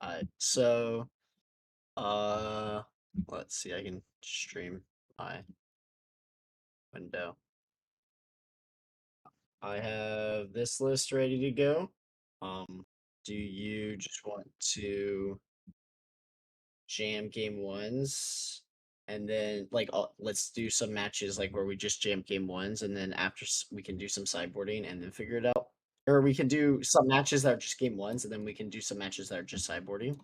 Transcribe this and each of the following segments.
Alright, so let's see, I can stream my window. I have this list ready to go. Do you just want to jam game ones and then let's do some matches like where we just jam game ones and then after we can do some sideboarding and then figure it out. Or we can do some matches that are just game ones and then we can do some matches that are just sideboarding.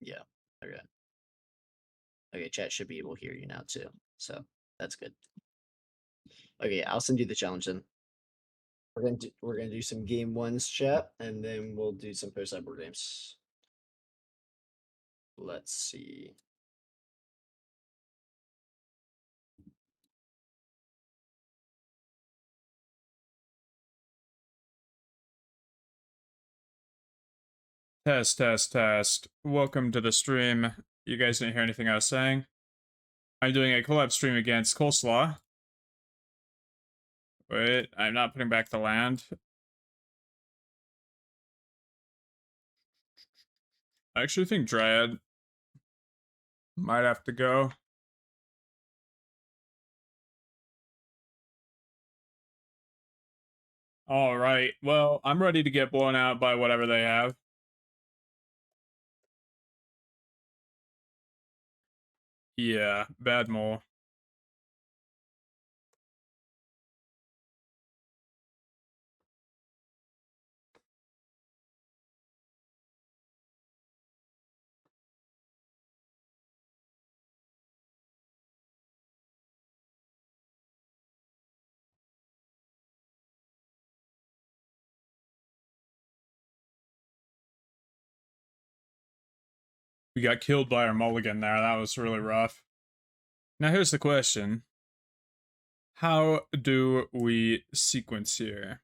Yeah. Okay. Okay, chat should be able to hear you now too. So that's good. Okay, I'll send you the challenge then. We're gonna do some game ones chat and then we'll do some post sideboard games. Let's see. Test, test, test. Welcome to the stream. You guys didn't hear anything I was saying. I'm doing a collab stream against Kollslaw. Wait, I'm not putting back the land. I actually think Dryad might have to go. Alright, well, I'm ready to get blown out by whatever they have. Yeah, bad mole. We got killed by our mulligan there. That was really rough. Now here's the question. How do we sequence here?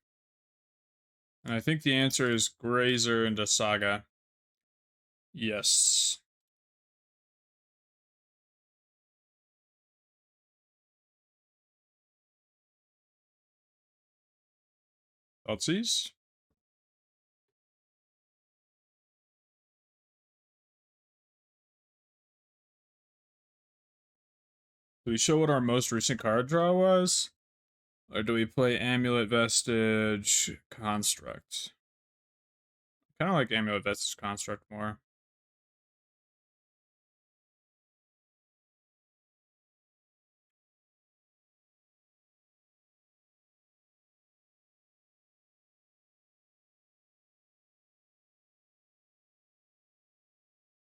And I think the answer is Grazer into Saga. Yes. Thoughtsies? Do we show what our most recent card draw was? Or do we play Amulet Vestige Construct? Kind of like Amulet Vestige Construct more.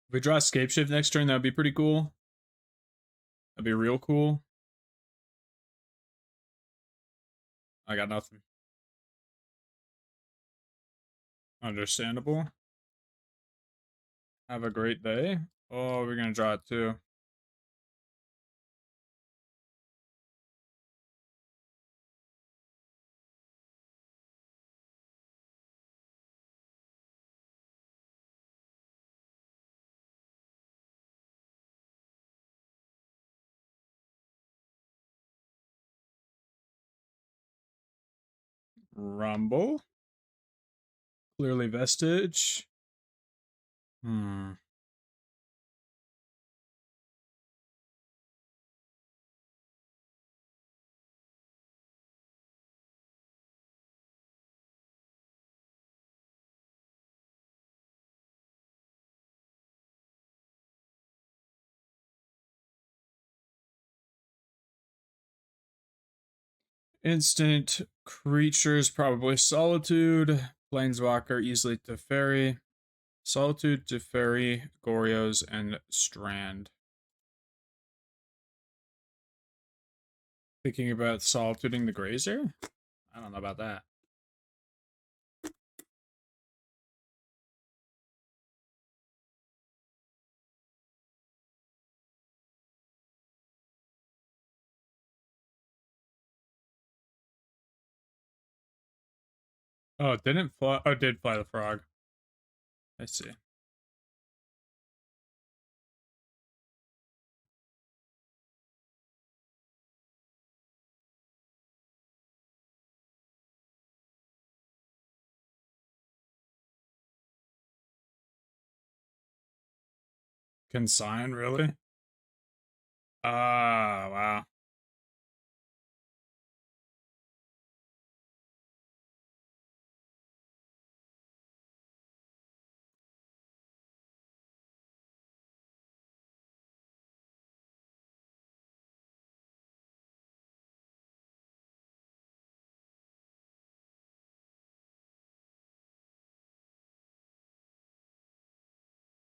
If we draw Scapeshift next turn, that would be pretty cool. That'd be real cool. I got nothing. Understandable. Have a great day. Oh, we're gonna draw it too. Rumble. Clearly Vestige. Hmm. Instant creatures, probably Solitude. Planeswalker, easily Teferi. Solitude, Teferi, Goryos, and Strand. Thinking about solituding the Grazer? I don't know about that. Oh, it didn't fly. Oh, it did fly the frog. I see. Consign, really? Ah, wow.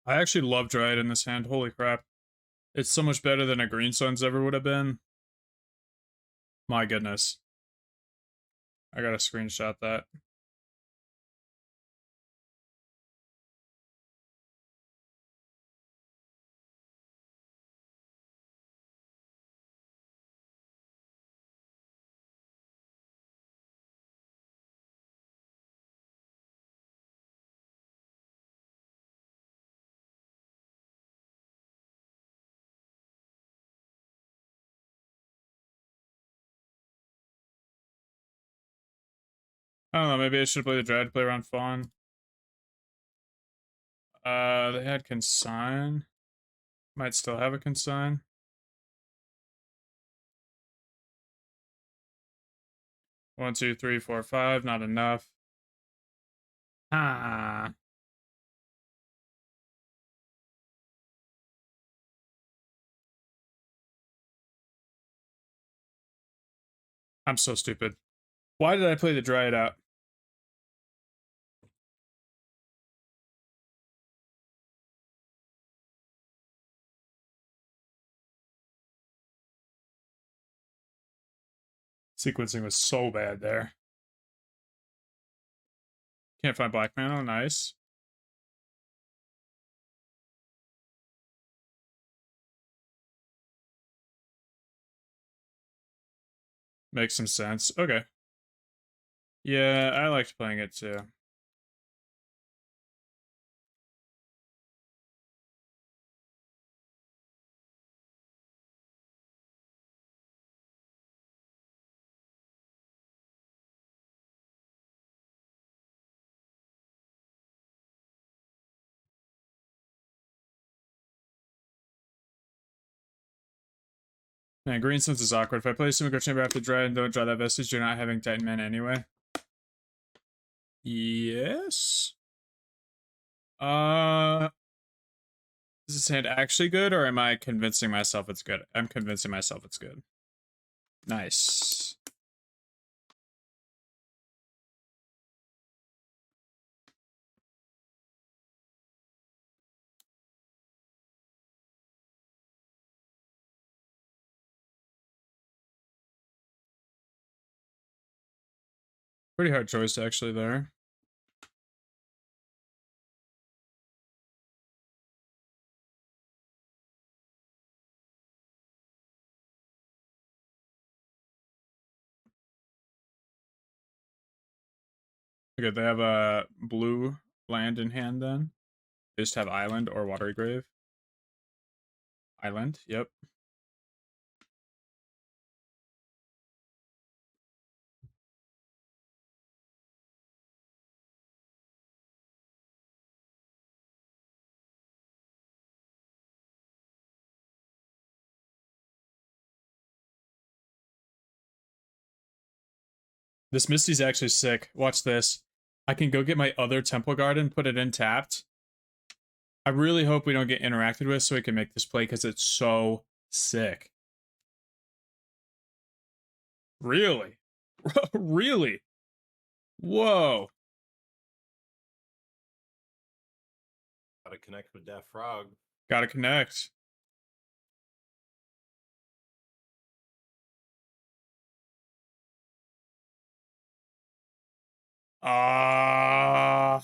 I actually love Dryad in this hand. Holy crap. It's so much better than a Green Sun's ever would have been. My goodness. I gotta screenshot that. I don't know, maybe I should play the Dryad, play around Fawn. They had Consign. Might still have a Consign. One, two, three, four, five. Not enough. Ah. I'm so stupid. Why did I play the Dryad out? Sequencing was so bad there. Can't find black mana. Nice. Makes some sense. Okay. Yeah, I liked playing it too. Man, Green Sense is awkward. If I play Simic Chamber after Dryad and don't draw that Vestige, you're not having Titan mana anyway. Yes. Is this hand actually good, or am I convincing myself it's good? I'm convincing myself it's good. Nice. Pretty hard choice, actually, there. Okay, they have a blue land in hand then. They just have Island or Watery Grave. Island, yep. This Misty's actually sick. Watch this. I can go get my other Temple Garden, put it in tapped. I really hope we don't get interacted with so we can make this play because it's so sick. Really? Really? Whoa. Gotta connect with that frog. Gotta connect. Ah.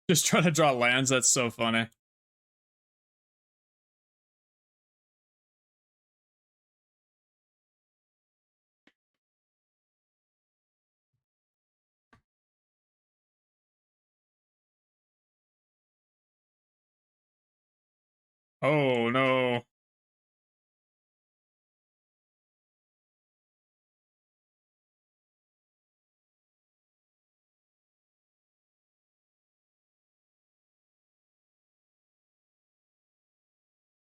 Just trying to draw lands, that's so funny. Oh no.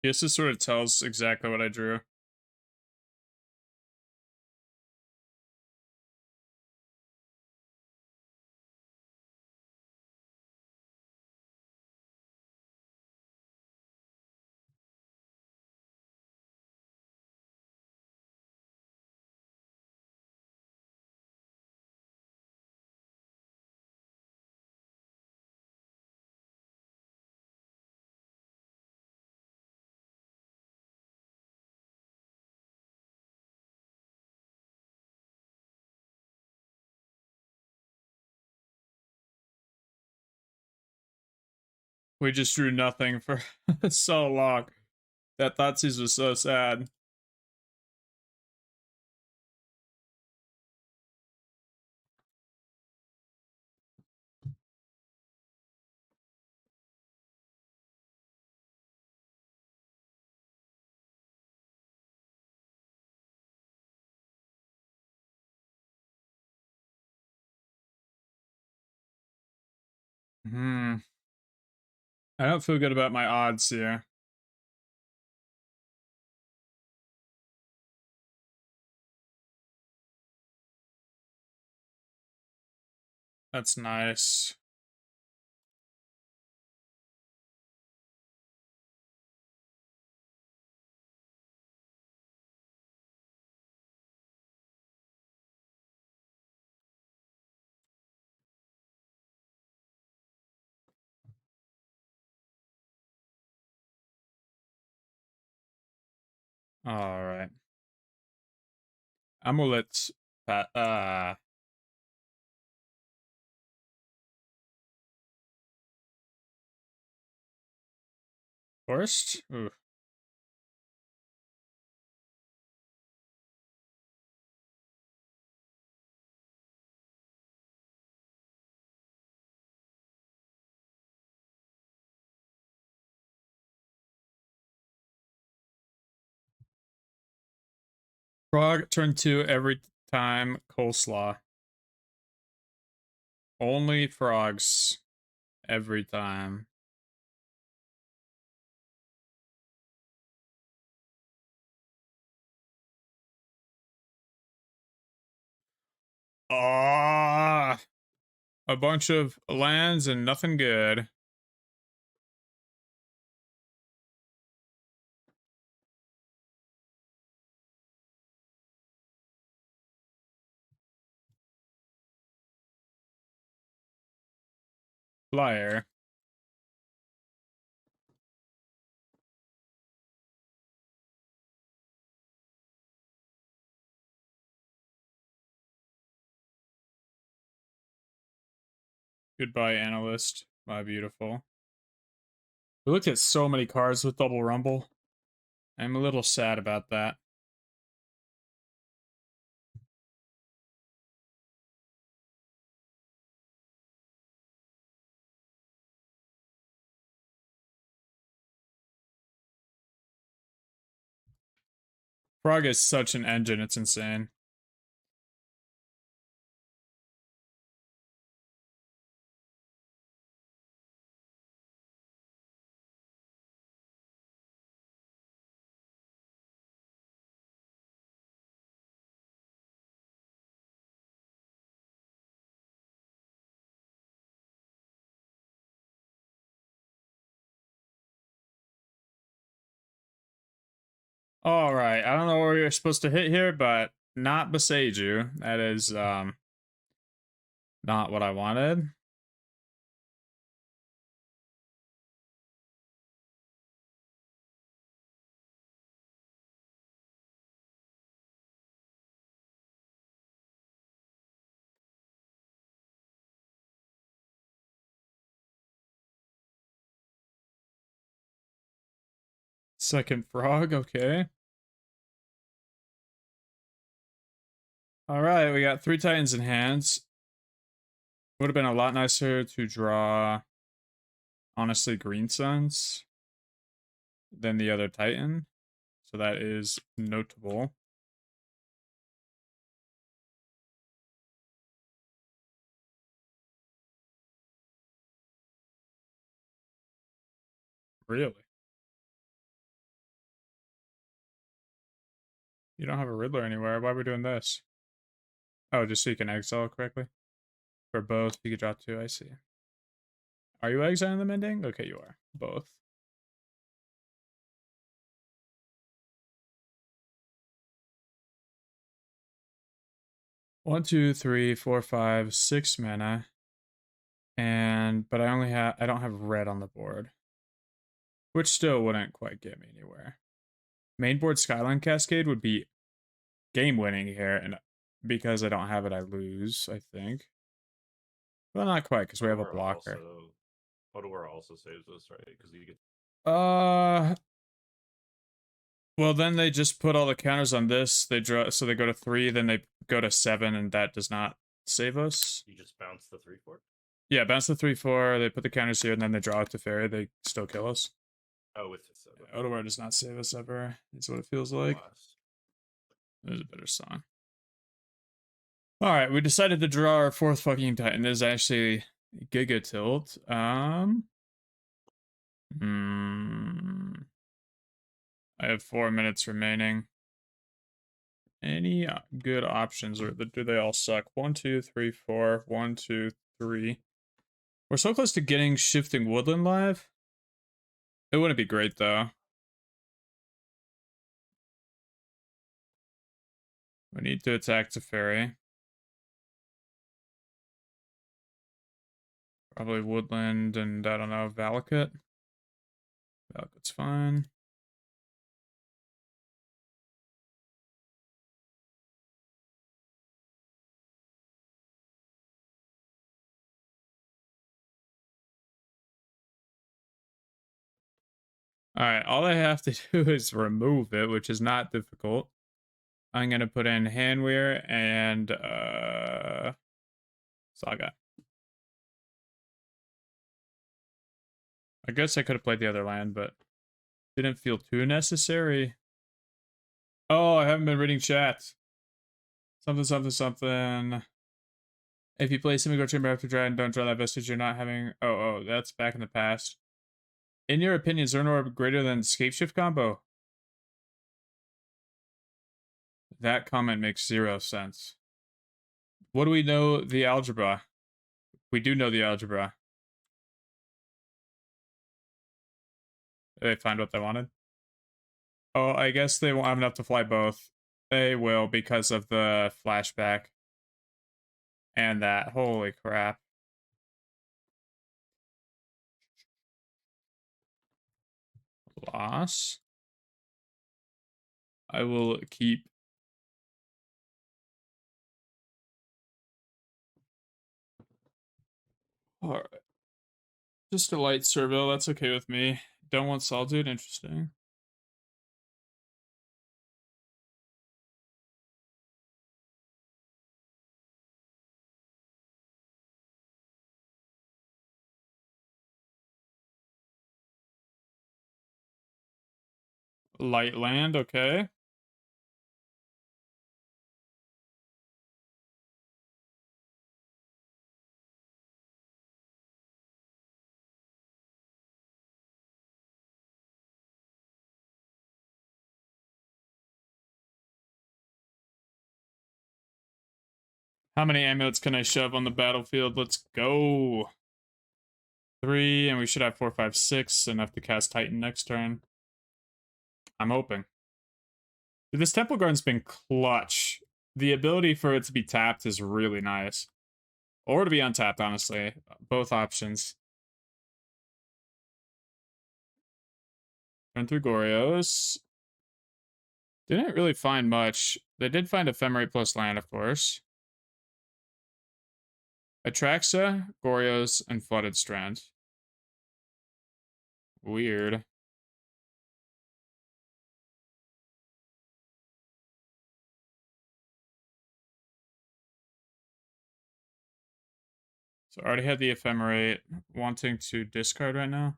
Guess this sort of tells exactly what I drew. We just drew nothing for so long. That Thoughtseize was so sad. Hmm. I don't feel good about my odds here. That's nice. All right. Amulet. Forest? Ooh. Frog turn 2 every time. Kollslaw. Only frogs every time. Ah, a bunch of lands and nothing good. Flyer. Goodbye, analyst. My beautiful. We looked at so many cards with double rumble. I'm a little sad about that. Frog is such an engine, it's insane. All right, I don't know where you're supposed to hit here, but not Boseiju. That is not what I wanted. Second frog, okay. All right, we got 3 Titans in hands. Would have been a lot nicer to draw, honestly, Green Suns. than the other Titan. So that is notable. Really? You don't have a Riddler anywhere. Why are we doing this? Oh, just so you can exile correctly? For both, you could draw 2, I see. Are you exiling them ending? Okay, you are. Both. One, two, three, four, 5, 6 mana. But I don't have red on the board. Which still wouldn't quite get me anywhere. Main board Skyline Cascade would be game winning here, and because I don't have it, I lose, I think. Well, not quite, because we have a blocker. Otawara also saves us, right? Because you get. Well, then they just put all the counters on this. They draw, so they go to 3, then they go to 7, and that does not save us. You just bounce the 3/4. Yeah, bounce the 3/4. They put the counters here, and then they draw it to Fore. They still kill us. Oh, with it. Yeah, Otawara does not save us ever. That's what it feels like. Blast. There's a better song. All right, we decided to draw our 4th fucking Titan. It is actually Giga Tilt. I have 4 minutes remaining. Any good options, or do they all suck? 1, 2, 3, 4. 1, 2, 3. We're so close to getting Shifting Woodland live. It wouldn't be great though. We need to attack Teferi. Probably Woodland and, I don't know, Valakut. Valakut's fine. Alright, all I have to do is remove it, which is not difficult. I'm gonna put in Hanweir and, Saga. I guess I could have played the other land, but didn't feel too necessary. Oh, I haven't been reading chat. Something, something, something. If you play Simic Chamber after Dryad and don't draw that vestige, you're not having... Oh, that's back in the past. In your opinion, is Zernor greater than Scapeshift combo? That comment makes 0 sense. What do we know the algebra? We do know the algebra. Did they find what they wanted? Oh, I guess they won't have enough to fly both. They will because of the flashback. And that. Holy crap. Loss. I will keep. Alright. Just a light Servile, that's okay with me. Don't want Solitude, interesting. Light land, okay. How many amulets can I shove on the battlefield? Let's go. 3, and we should have 4, 5, 6. Enough to cast Titan next turn. I'm hoping. This Temple Garden's been clutch. The ability for it to be tapped is really nice. Or to be untapped, honestly. Both options. Turn through Goryos. Didn't really find much. They did find Ephemerate plus land, of course. Atraxa, Goryos, and Flooded Strand. Weird. So I already had the Ephemerate. Wanting to discard right now.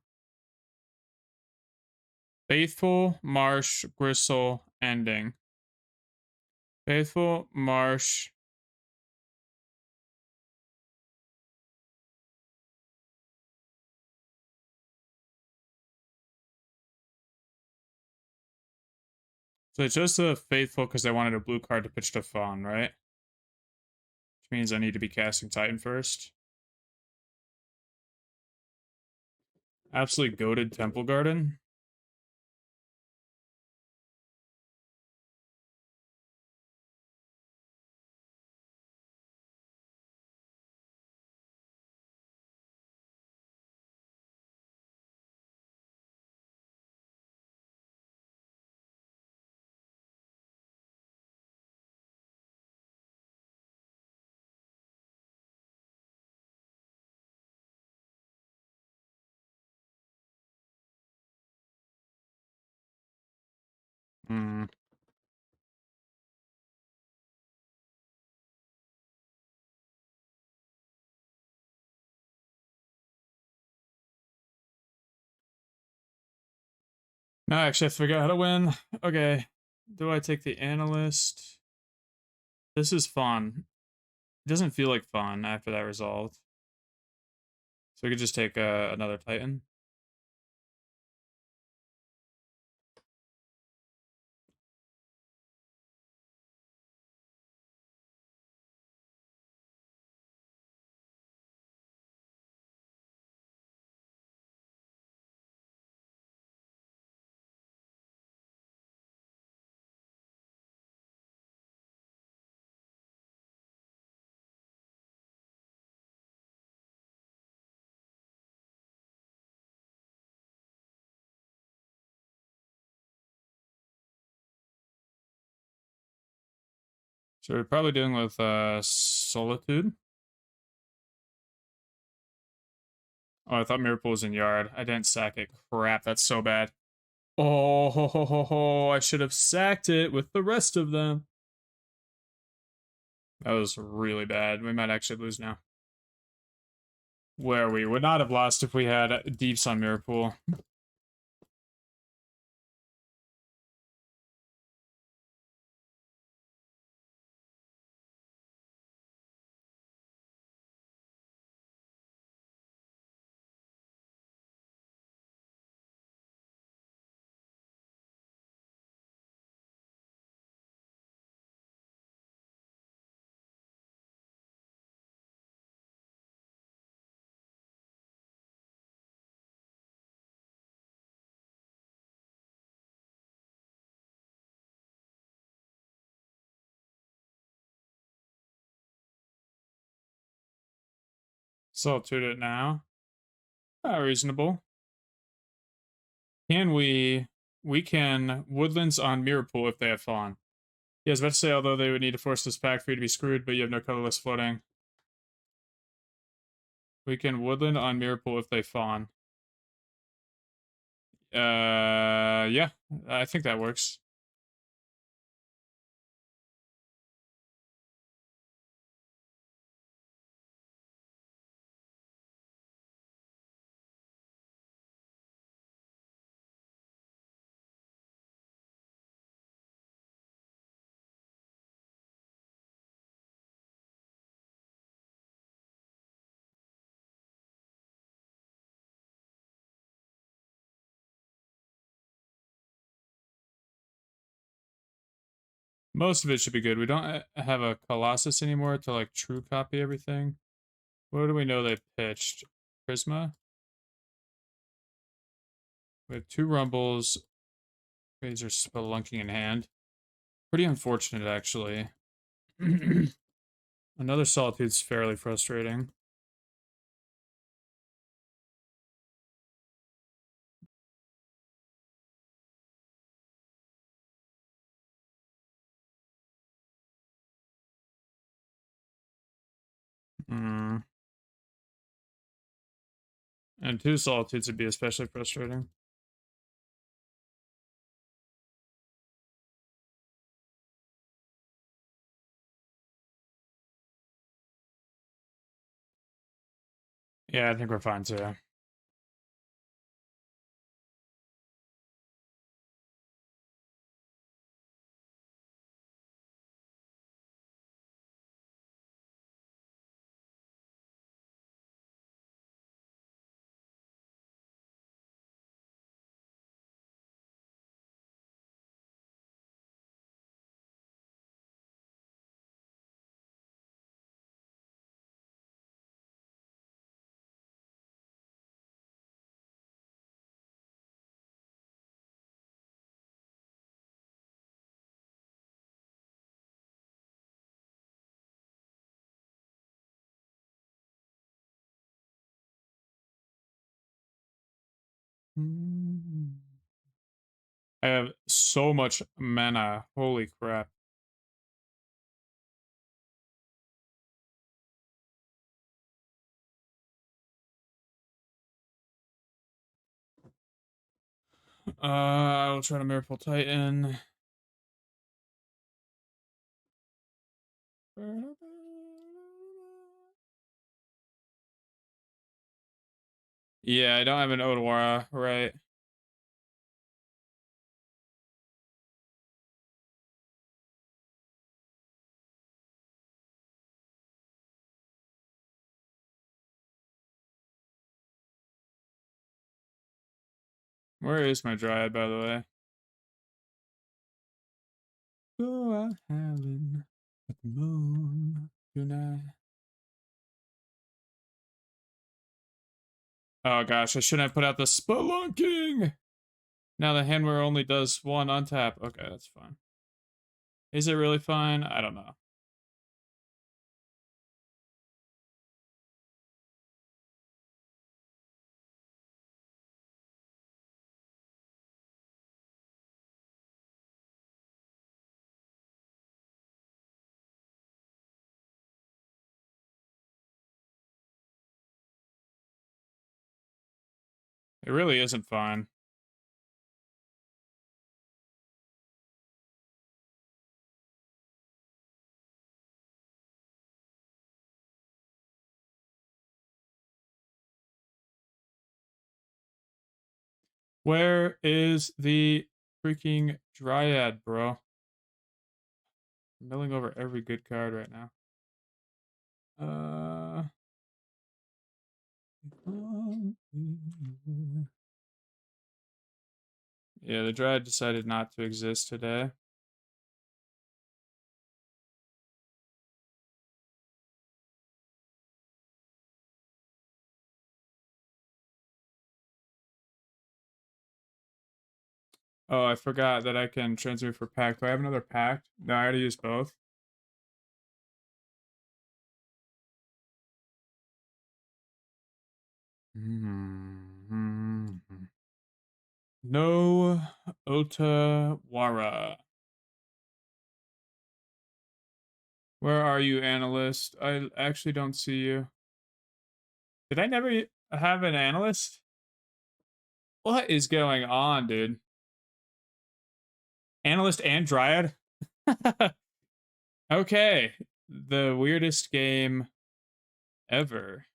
Faithful, Marsh, Gristle, Ending. Faithful, Marsh. So they chose the Faithful because they wanted a blue card to pitch to Fawn, right? Which means I need to be casting Titan first. Absolutely goated Temple Garden. Hmm. No, actually, I forgot how to win. Okay. Do I take the Analyst? This is fun. It doesn't feel like fun after that resolved. So we could just take another Titan. So we're probably doing with Solitude. Oh, I thought Mirrorpool was in Yard. I didn't sack it. Crap, that's so bad. Oh, ho, ho, ho, ho. I should have sacked it with the rest of them. That was really bad. We might actually lose now. Where we would not have lost if we had Deeps on Mirrorpool. Solitude it now. Reasonable. Can we... We can Woodlands on Mirrorpool if they have Fawn. Yeah, I was about to say, although they would need to force this pack for you to be screwed, but you have no colorless floating. We can Woodland on Mirrorpool if they Fawn. Yeah, I think that works. Most of it should be good. We don't have a Colossus anymore to like true copy everything. What do we know they pitched? Prisma? We have 2 Rumbles. Grazer Spelunking in hand. Pretty unfortunate, actually. Another Solitude's fairly frustrating. Mm. And 2 Solitudes would be especially frustrating. Yeah, I think we're fine too. I have so much mana. Holy crap. I will try to Mirrorpool Titan. Yeah, I don't have an Otawara, right? Where is my Dryad, by the way? Go out howling at the moon tonight. Oh gosh, I shouldn't have put out the Spelunking! Now the Hanweir only does one untap. Okay, that's fine. Is it really fine? I don't know. It really isn't fine. Where is the freaking Dryad, bro? I'm milling over every good card right now. Yeah, the Dryad decided not to exist today. Oh, I forgot that I can transmute for Pact. Do I have another Pact? No, I already used both. No Otawara. Where are you, analyst? I actually don't see you. Did I never have an analyst? What is going on, dude? Analyst and Dryad? Okay. The weirdest game ever.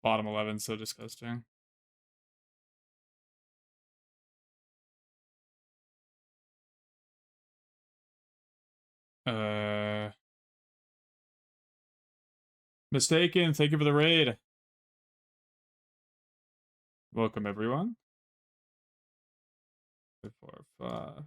Bottom 11, so disgusting. Mistaken. Thank you for the raid. Welcome, everyone. 4, 5.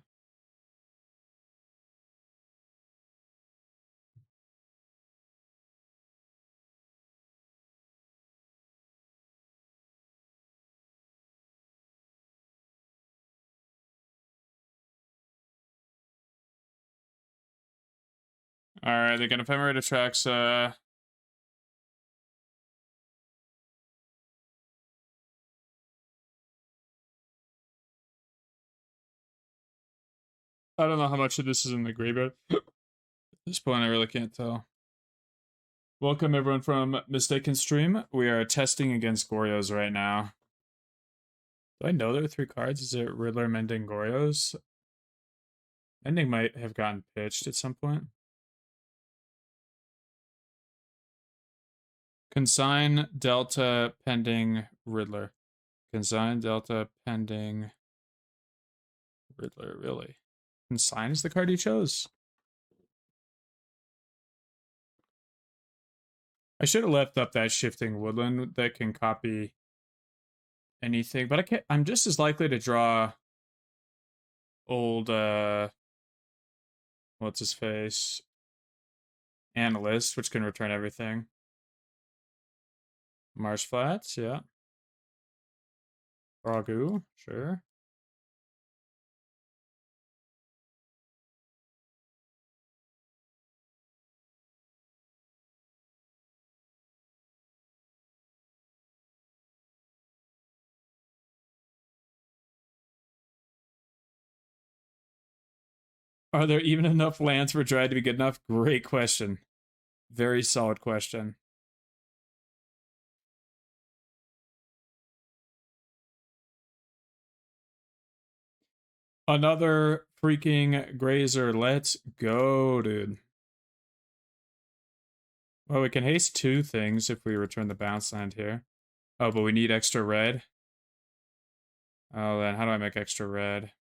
Alright, they're gonna ephemerate attracts, I don't know how much of this is in the graveyard. At this point, I really can't tell. Welcome, everyone, from Mistaken Stream. We are testing against Goryos right now. Do I know there are 3 cards? Is it Riddler, Mending, Goryos? Mending might have gotten pitched at some point. Consign Delta pending Riddler. Consign Delta pending Riddler, really? Consign is the card you chose? I should have left up that Shifting Woodland that can copy anything, but I can't. I'm just as likely to draw old what's his face? Analyst, which can return everything. Marsh Flats, yeah. Ragu, sure. Are there even enough lands for Dryad to be good enough? Great question. Very solid question. Another freaking Grazer. Let's go, dude. Well, we can haste 2 things if we return the bounce land here. Oh, but we need extra red. Oh, then how do I make extra red?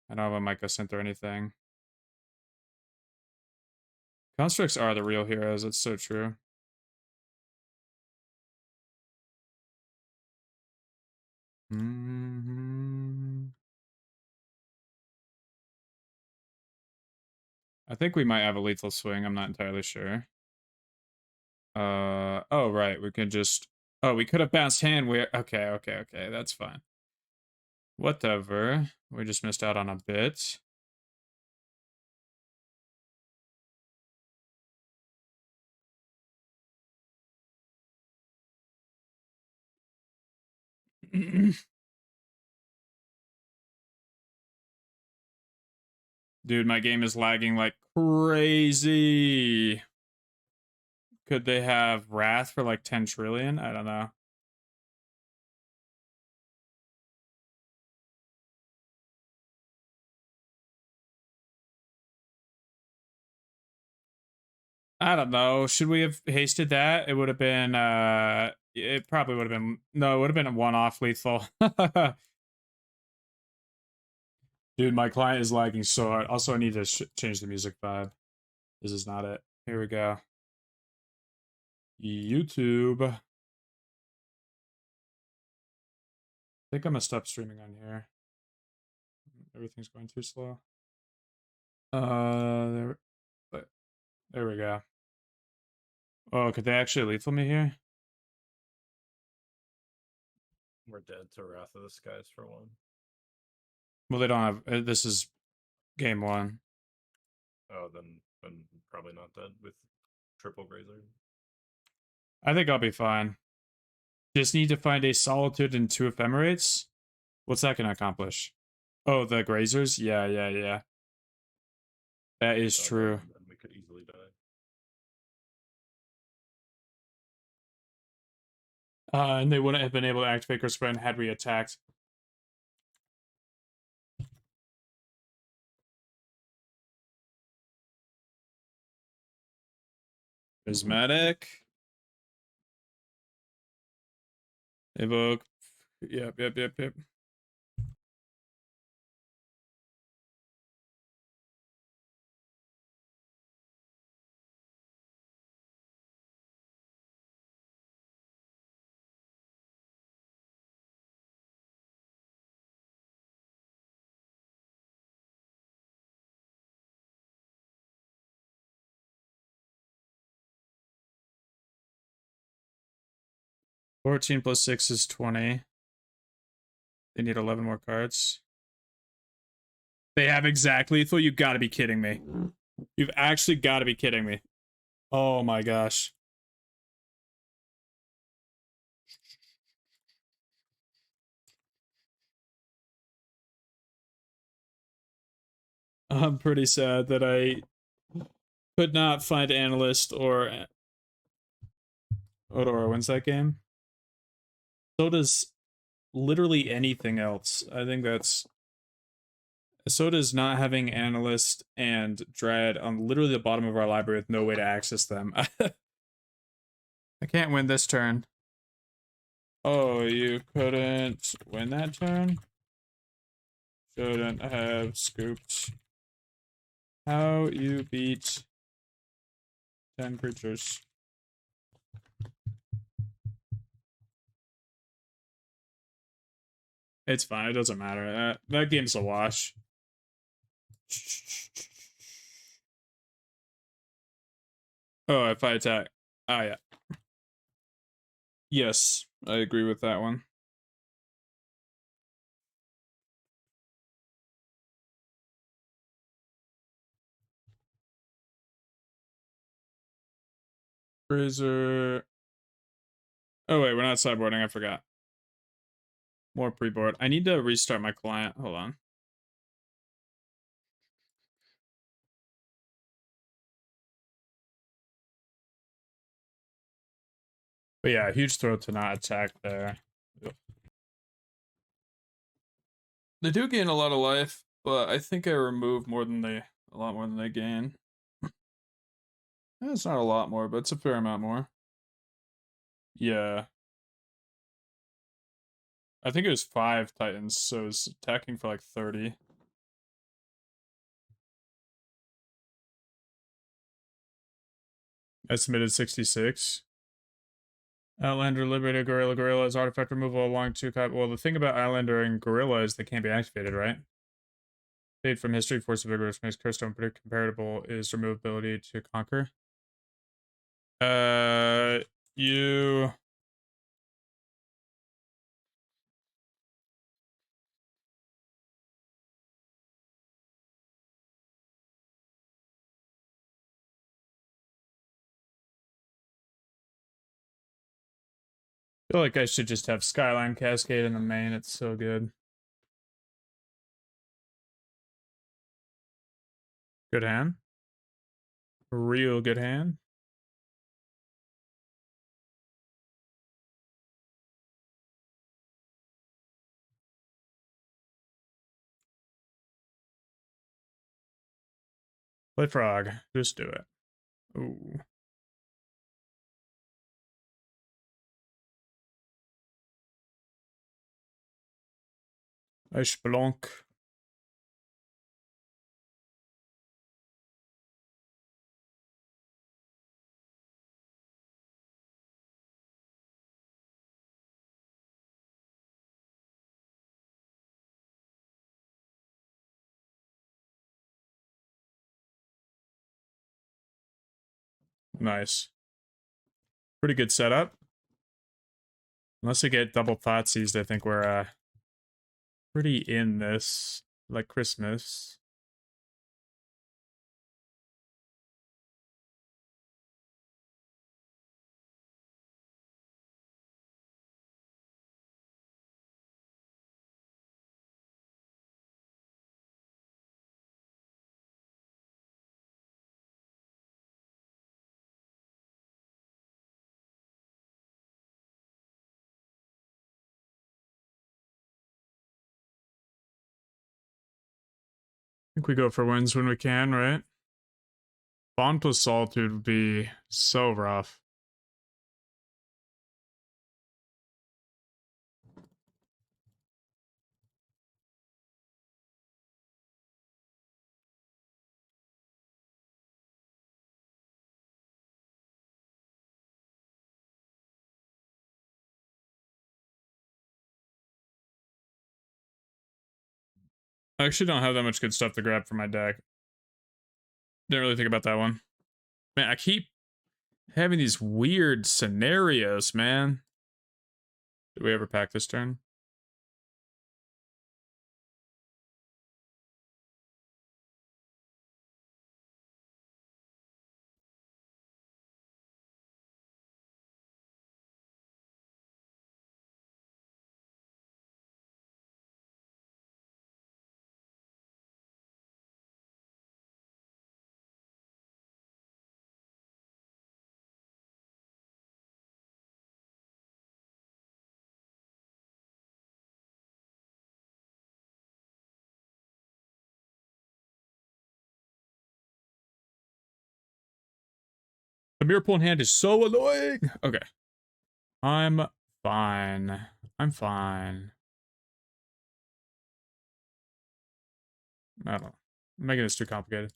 I don't have a Mycosynth or anything. Constructs are the real heroes. It's so true. I think we might have a lethal swing. I'm not entirely sure. Oh, right. We can just... Oh, we could have bounced Hanweir. Okay. That's fine. Whatever. We just missed out on a bit. Dude, my game is lagging like crazy. Could they have Wrath for like 10 trillion? I don't know. I don't know. Should we have hasted that? It would have been, it probably would have been, no, it would have been a one-off lethal. Dude, my client is lagging so hard. Also, I need to change the music vibe. This is not it. Here we go. YouTube. I think I'm gonna stop streaming on here. Everything's going too slow. There we go. Oh, could they actually lethal me here? We're dead to Wrath of the Skies for 1. Well, they don't have. This is game 1. Oh, then probably not dead with triple Grazer. I think I'll be fine. Just need to find a Solitude and 2 Ephemerates. What's that gonna accomplish? Oh, the Grazers? Yeah. That is true. Then we could easily die. And they wouldn't have been able to activate Crispin had we attacked. Prismatic. Evoke. Yep. 14 plus 6 is 20. They need 11 more cards. They have exact lethal? You gotta be kidding me. You've actually gotta be kidding me. Oh my gosh. I'm pretty sad that I could not find Analyst or Otawara wins that game. So does literally anything else. I think that's... So does not having Analyst and Dryad on literally the bottom of our library with no way to access them. I can't win this turn. Oh, you couldn't win that turn? Shouldn't have scooped. How you beat 10 creatures. It's fine. It doesn't matter. That game's a wash. Oh, if I attack. Ah, yeah. Yes, I agree with that one. Grazer. Oh, wait, we're not sideboarding. I forgot. More pre-board. I need to restart my client. Hold on. But yeah, huge throw to not attack there. Ugh. They do gain a lot of life, but I think I remove a lot more than they gain. It's not a lot more, but it's a fair amount more. Yeah. I think it was 5 Titans, so it's attacking for like 30. Estimated 66. Outlander, Liberator, Gorilla is artifact removal along 2 cop. Well, the thing about Outlander and Gorilla is they can't be activated, right? Fade from history, Force of Vigor, which makes Curstone pretty comparable, is removability to Conquer. You... I feel like I should just have Skyline Cascade in the main. It's so good. Good hand. Real good hand. Play Frog. Just do it. Ooh. I Spelunk. Nice. Pretty good setup. Unless we get double Thoughtseize, I think we're pretty in this. Like Christmas. I think we go for wins when we can, right? Bond plus Solitude would be so rough. I actually don't have that much good stuff to grab for my deck. Didn't really think about that one. Man, I keep having these weird scenarios, man. Did we ever pack this turn? The Mirrorpool in hand is so annoying. Okay. I'm fine. I'm fine. I don't know. I'm making this too complicated.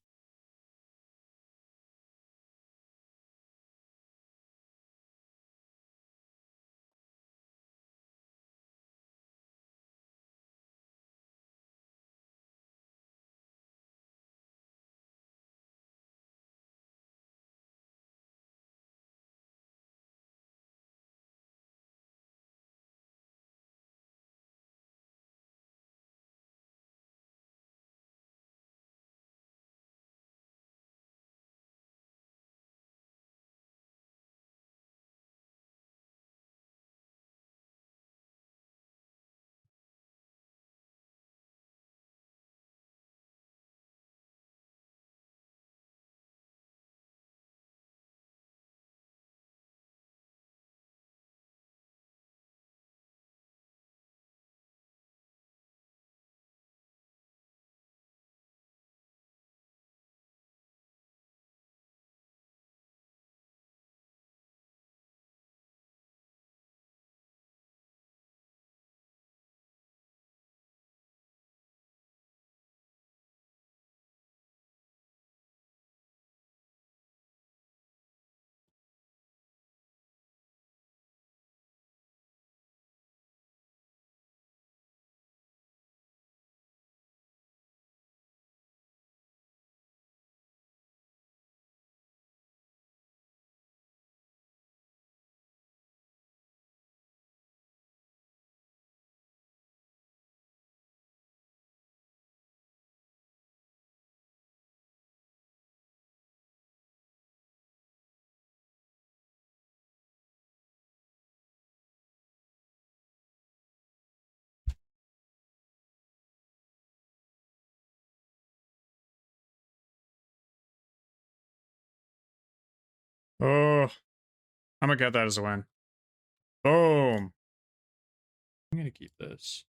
Oh, I'm gonna get that as a win. Boom. I'm gonna keep this.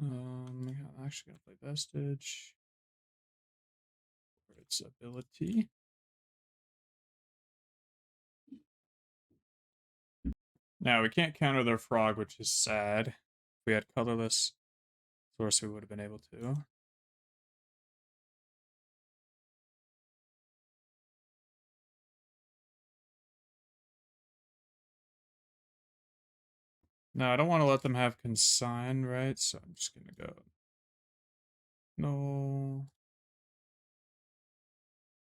I'm actually gonna play Vestige for its ability. Now we can't counter their frog, which is sad. If we had colorless source, we would have been able to. No, I don't want to let them have consign, right? So I'm just gonna go. No.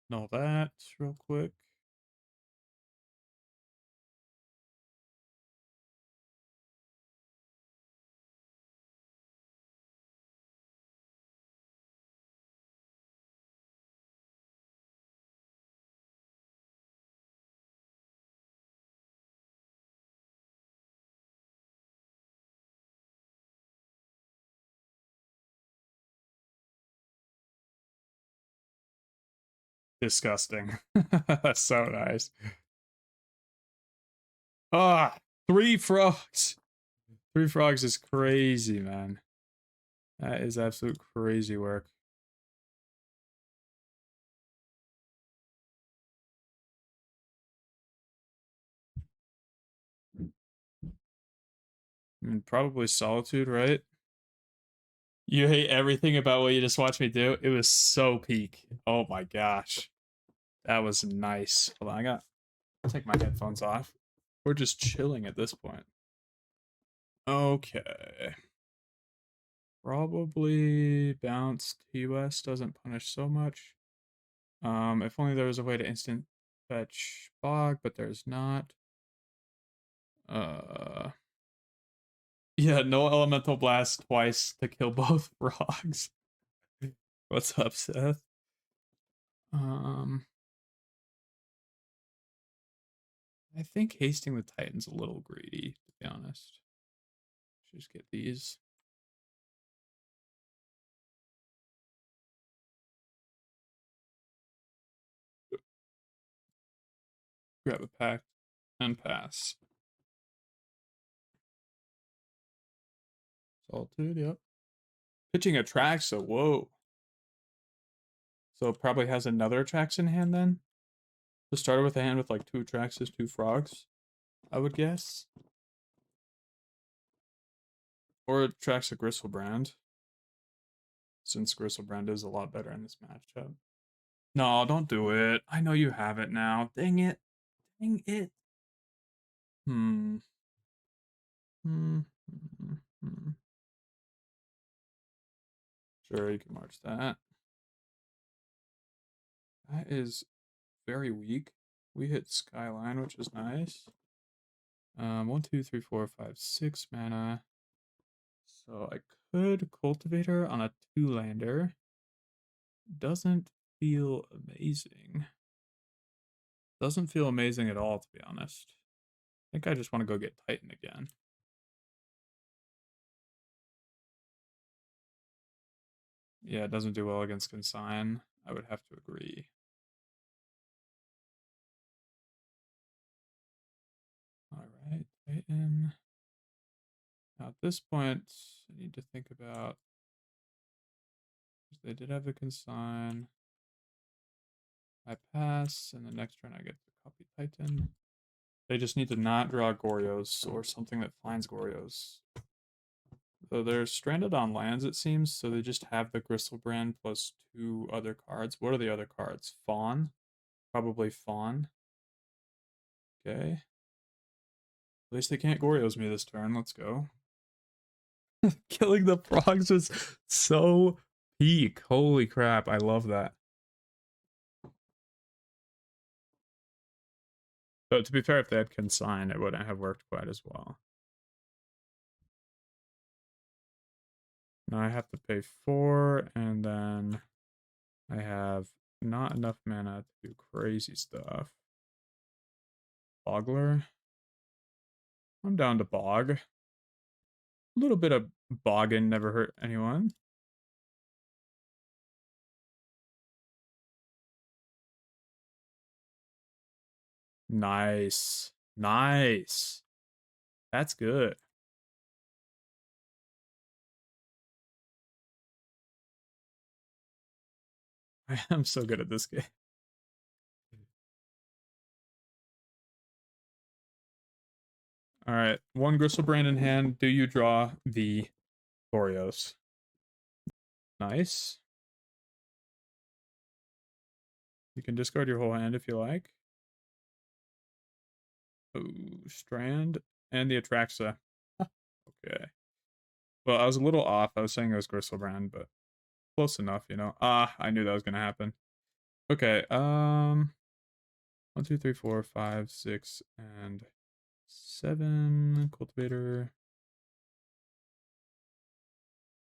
No, that real quick. Disgusting. So nice. Ah, 3 frogs. 3 frogs is crazy, man. That is absolute crazy work. I mean, probably Solitude, right? You hate everything about what you just watched me do? It was so peak. Oh my gosh. That was nice. Hold on, I'll take my headphones off. We're just chilling at this point. Okay. Probably bounce T-West doesn't punish so much. If only there was a way to instant fetch Bog, but there's not. Yeah, no elemental blast twice to kill both frogs. What's up, Seth? I think hasting the Titan's a little greedy, to be honest. Just get these. Grab a pact and pass. Solitude, yep. Pitching attracts, so whoa. So it probably has another attracts in hand then? So started with a hand with like 2 attracts, 2 frogs, I would guess. Or it attracts a Gristlebrand. Since Gristlebrand is a lot better in this matchup. No, don't do it. I know you have it now. Dang it. Dang it. Sure, you can march that. That is very weak. We hit Skyline, which is nice. 1, 2, 3, 4, 5, 6 mana. So I could Cultivator on a 2-lander. Doesn't feel amazing. Doesn't feel amazing at all, to be honest. I think I just want to go get Titan again. Yeah, it doesn't do well against Consign. I would have to agree. Alright, Titan. Now at this point, I need to think about... They did have the Consign. I pass, and the next turn I get to copy Titan. They just need to not draw Goryos or something that finds Goryos. So they're stranded on lands, it seems, so they just have the Gristlebrand plus 2 other cards. What are the other cards? Fawn? Probably Fawn. Okay. At least they can't Goryos me this turn. Let's go. Killing the frogs was so peak. Holy crap, I love that. But to be fair, if they had Consign, it wouldn't have worked quite as well. Now I have to pay 4, and then I have not enough mana to do crazy stuff. Boggler. I'm down to Bog. A little bit of bogging never hurt anyone. Nice. Nice. That's good. I am so good at this game. All right, one Gristlebrand in hand. Do you draw the Goryos? Nice. You can discard your whole hand if you like. Ooh, Strand and the Atraxa. Okay. Well, I was a little off. I was saying it was Gristlebrand, but close enough, you know. I knew that was gonna happen. Okay, 1, 2, 3, 4, 5, 6, and 7. Cultivator.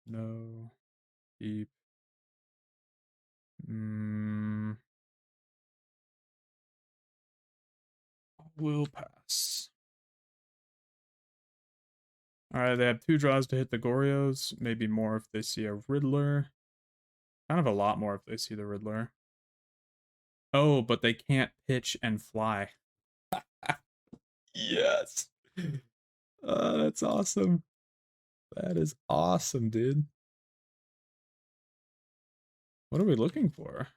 No. Keep. Will pass. Alright, they have 2 draws to hit the Goryos. Maybe more if they see a Riddler. Kind of a lot more if they see the Riddler. Oh, but they can't pitch and fly. Yes. That's awesome. That is awesome, dude. What are we looking for?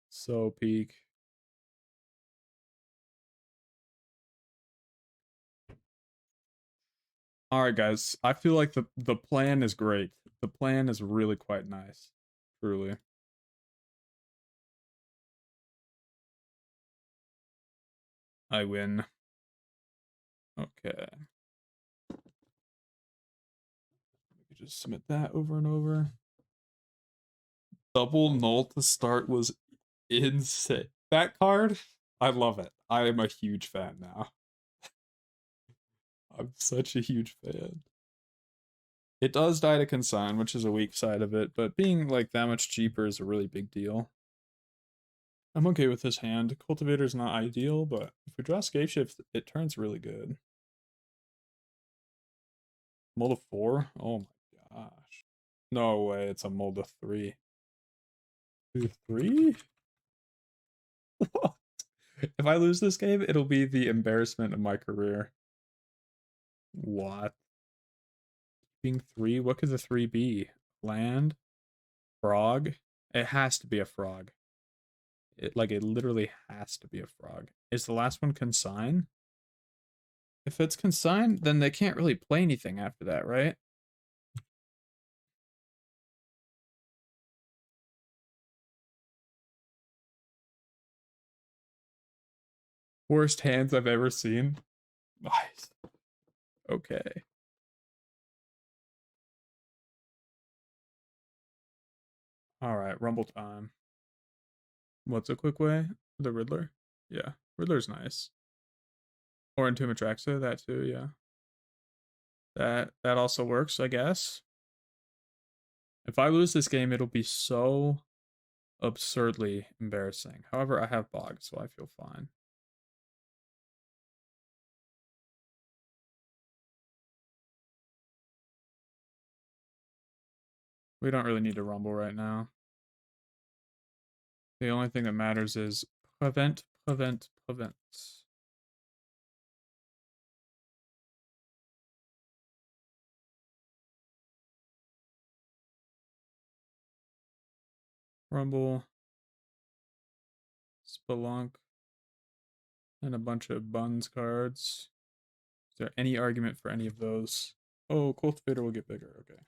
So peak. All right, guys. I feel like the plan is great. The plan is really quite nice. Truly. I win. Okay. Just submit that over and over. Double null to start was insane. That card, I love it. I am a huge fan now. I'm such a huge fan. It does die to consign, which is a weak side of it, but being like that much cheaper is a really big deal. I'm okay with this hand. Cultivator's not ideal, but if we draw Scapeshift, it turns really good. Mold of 4? Oh my gosh. No way, it's a mold of 3. 3? If I lose this game, it'll be the embarrassment of my career. What? Being 3? What could the 3 be? Land? Frog? It has to be a frog. It literally has to be a frog. Is the last one consign? If it's consigned, then they can't really play anything after that, right? Worst hands I've ever seen. Nice. Okay. Alright, Rumble time. What's a quick way? The Riddler? Yeah, Riddler's nice. Or Entomb Atraxa, that too, yeah. That also works, I guess. If I lose this game, it'll be so absurdly embarrassing. However, I have Bog, so I feel fine. We don't really need to rumble right now. The only thing that matters is prevent. Rumble. Spelunk. And a bunch of buns cards. Is there any argument for any of those? Oh, Cultivator will get bigger. Okay.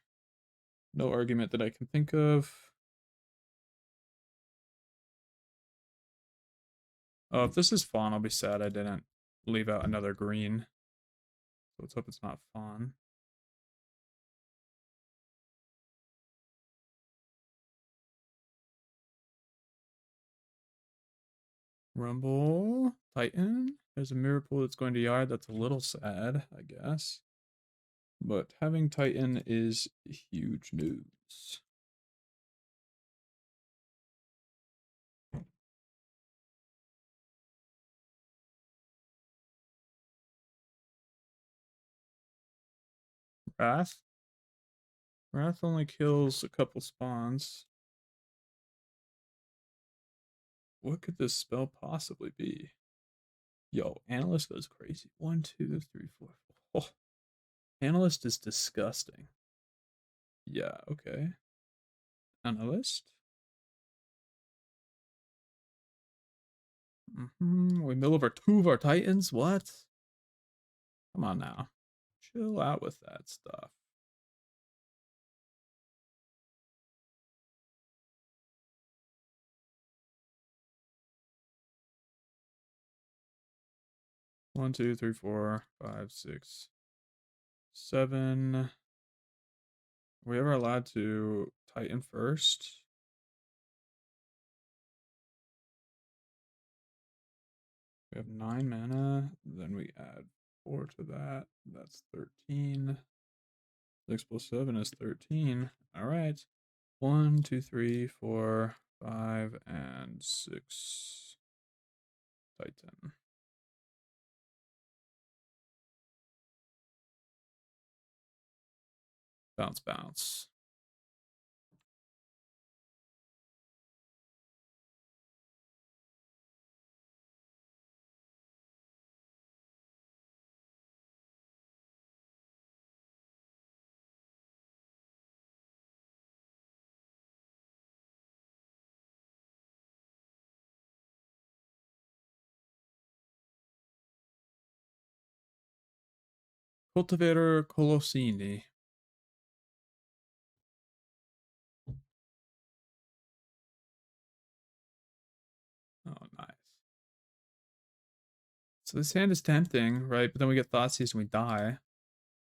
No argument that I can think of. Oh, if this is Fawn, I'll be sad I didn't leave out another green. So let's hope it's not Fawn. Rumble. Titan. There's a Mirrorpool that's going to Yard. That's a little sad, I guess. But having Titan is huge news. Wrath? Wrath only kills a couple spawns. What could this spell possibly be? Yo, Analyst goes crazy. 1, 2, 3, 4. Oh, Analyst is disgusting. Yeah, okay. Analyst. We mill over 2 of our Titans? What? Come on now. Chill out with that stuff. One, 2, 3, 4, 5, 6, 7. Are we ever allowed to Titan first? We have 9 mana. Then we add 4 to that. That's 13. 6 plus 7 is 13. All right. 1, 2, 3, 4, 5, and 6. Titan. Bounce, bounce. Cultivator Colossus. Oh, nice. So this hand is tempting, right? But then we get Thoughtseize and we die.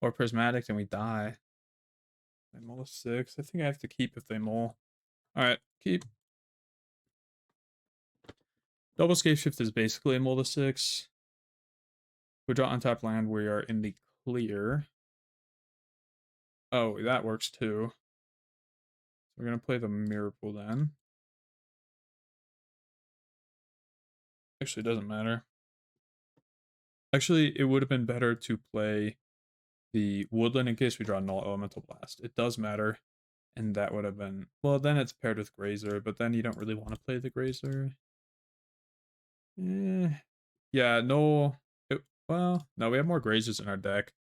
Or Prismatic and we die. They mull a 6. I think I have to keep if they mull. Alright, keep. Double Scapeshift is basically a mull to 6. We draw untapped land, we are in the clear. Oh, that works too. So we're gonna play the Mirrorpool then. Actually, it doesn't matter. Actually, it would have been better to play the Woodland in case we draw Null Elemental Blast. It does matter, and that would have been... Well, then it's paired with Grazer, but then you don't really want to play the Grazer. Yeah, no... well, no, we have more Grazers in our deck.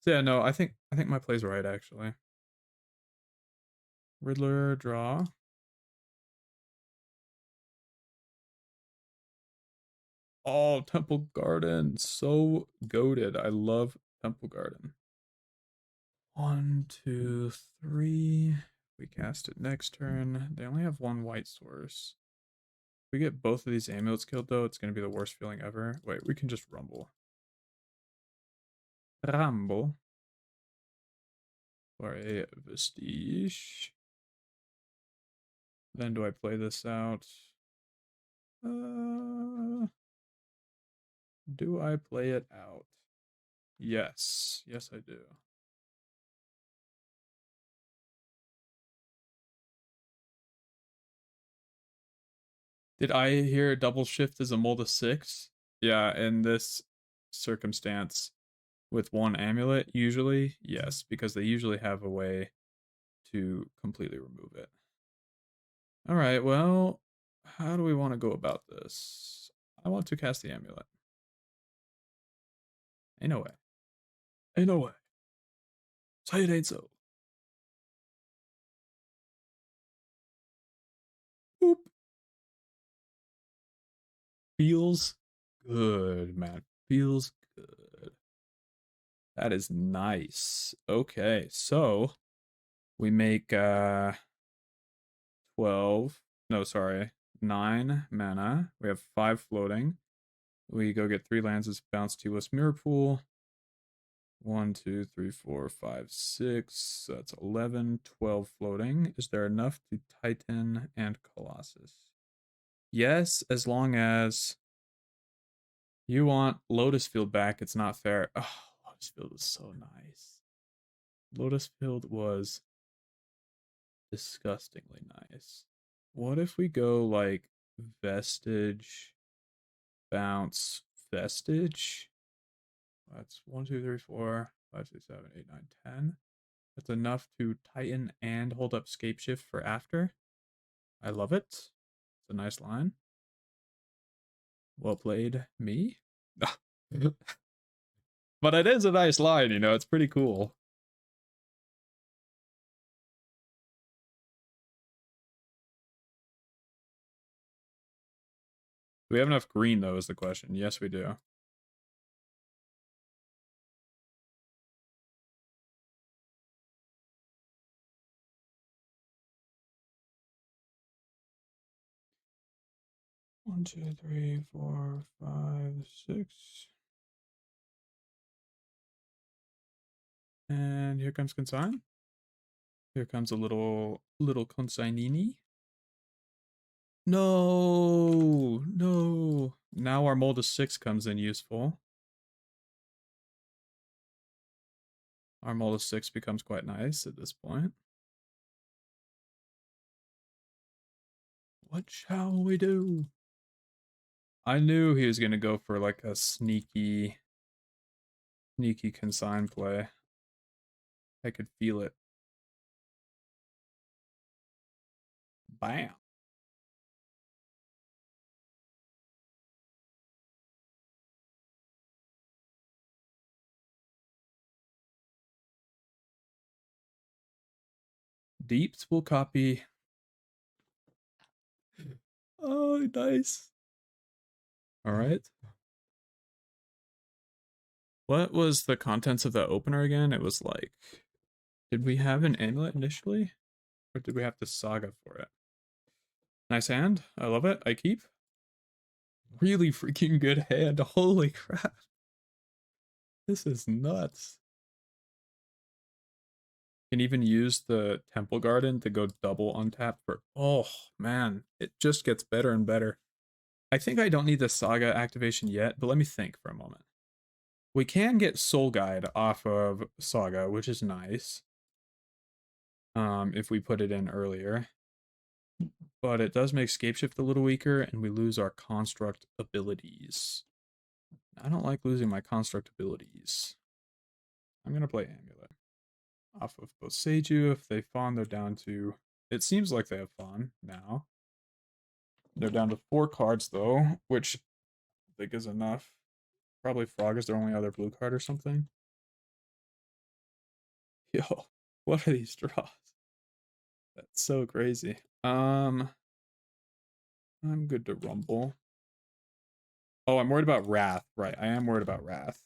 So yeah, no, I think my play's right, actually. Riddler, draw. Oh, Temple Garden. So goated. I love Temple Garden. 1, 2, 3. We cast it next turn. They only have 1 white source. If we get both of these amulets killed, though, it's going to be the worst feeling ever. Wait, we can just rumble. Rumble. For a Vestige. Then do I play this out? Do I play it out? Yes. Yes, I do. Did I hear double shift is a mull to 6? Yeah, in this circumstance with 1 amulet, usually, yes, because they usually have a way to completely remove it. Alright, well, how do we want to go about this? I want to cast the amulet. Ain't no way. Ain't no way. Say it ain't so. Boop. Feels good, man. Feels good. That is nice. Okay, so we make 12. No, sorry. 9 mana. We have 5 floating. We go get 3 lands as bounce 2-less Mirrorpool. 1, 2, 3, 4, 5, 6. That's 11, 12 floating. Is there enough to Titan and Colossus? Yes, as long as you want Lotus Field back. It's not fair. Oh, Lotus Field was so nice. Lotus Field was disgustingly nice. What if we go like Vestige, bounce, Vestige? That's 1, 2, 3, 4, 5, 6, 7, 8, 9, 10. That's enough to Titan and hold up Scapeshift for after. I love it. It's a nice line. Well played, me. But it is a nice line, you know, it's pretty cool. Do we have enough green, though, is the question. Yes, we do. One, two, three, 4, 5, 6. And here comes consign. Here comes a little consignini. No, no. Now our mold of 6 comes in useful. Our mold of 6 becomes quite nice at this point. What shall we do? I knew he was going to go for like a sneaky consign play. I could feel it. Bam. Deeps will copy. Oh, nice. All right. What was the contents of the opener again? It was like, did we have an amulet initially? Or did we have to Saga for it? Nice hand. I love it. I keep. Really freaking good hand. Holy crap. This is nuts. Can even use the Temple Garden to go double untap for... Oh, man. It just gets better and better. I think I don't need the Saga activation yet, but let me think for a moment. We can get Soul Guide off of Saga, which is nice. If we put it in earlier. But it does make Scapeshift a little weaker, and we lose our Construct abilities. I don't like losing my Construct abilities. I'm going to play Amulet. Off of Boseiju, if they fawn, they're down to... It seems like they have fawn now. They're down to 4 cards, though, which I think is enough. Probably Frog is their only other blue card or something. Yo, what are these draws? That's so crazy. I'm good to Rumble. Oh, I'm worried about Wrath. Right, I am worried about Wrath.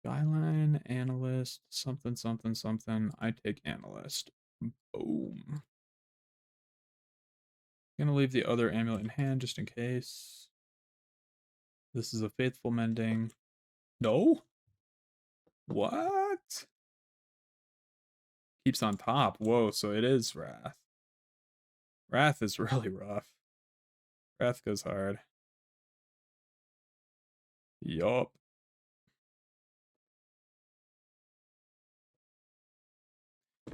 Skyline, Analyst, something, something, something. I take Analyst. Boom. Gonna leave the other amulet in hand just in case. This is a Faithful Mending. No? What? Keeps on top. Whoa, so it is Wrath. Wrath is really rough. Wrath goes hard. Yup.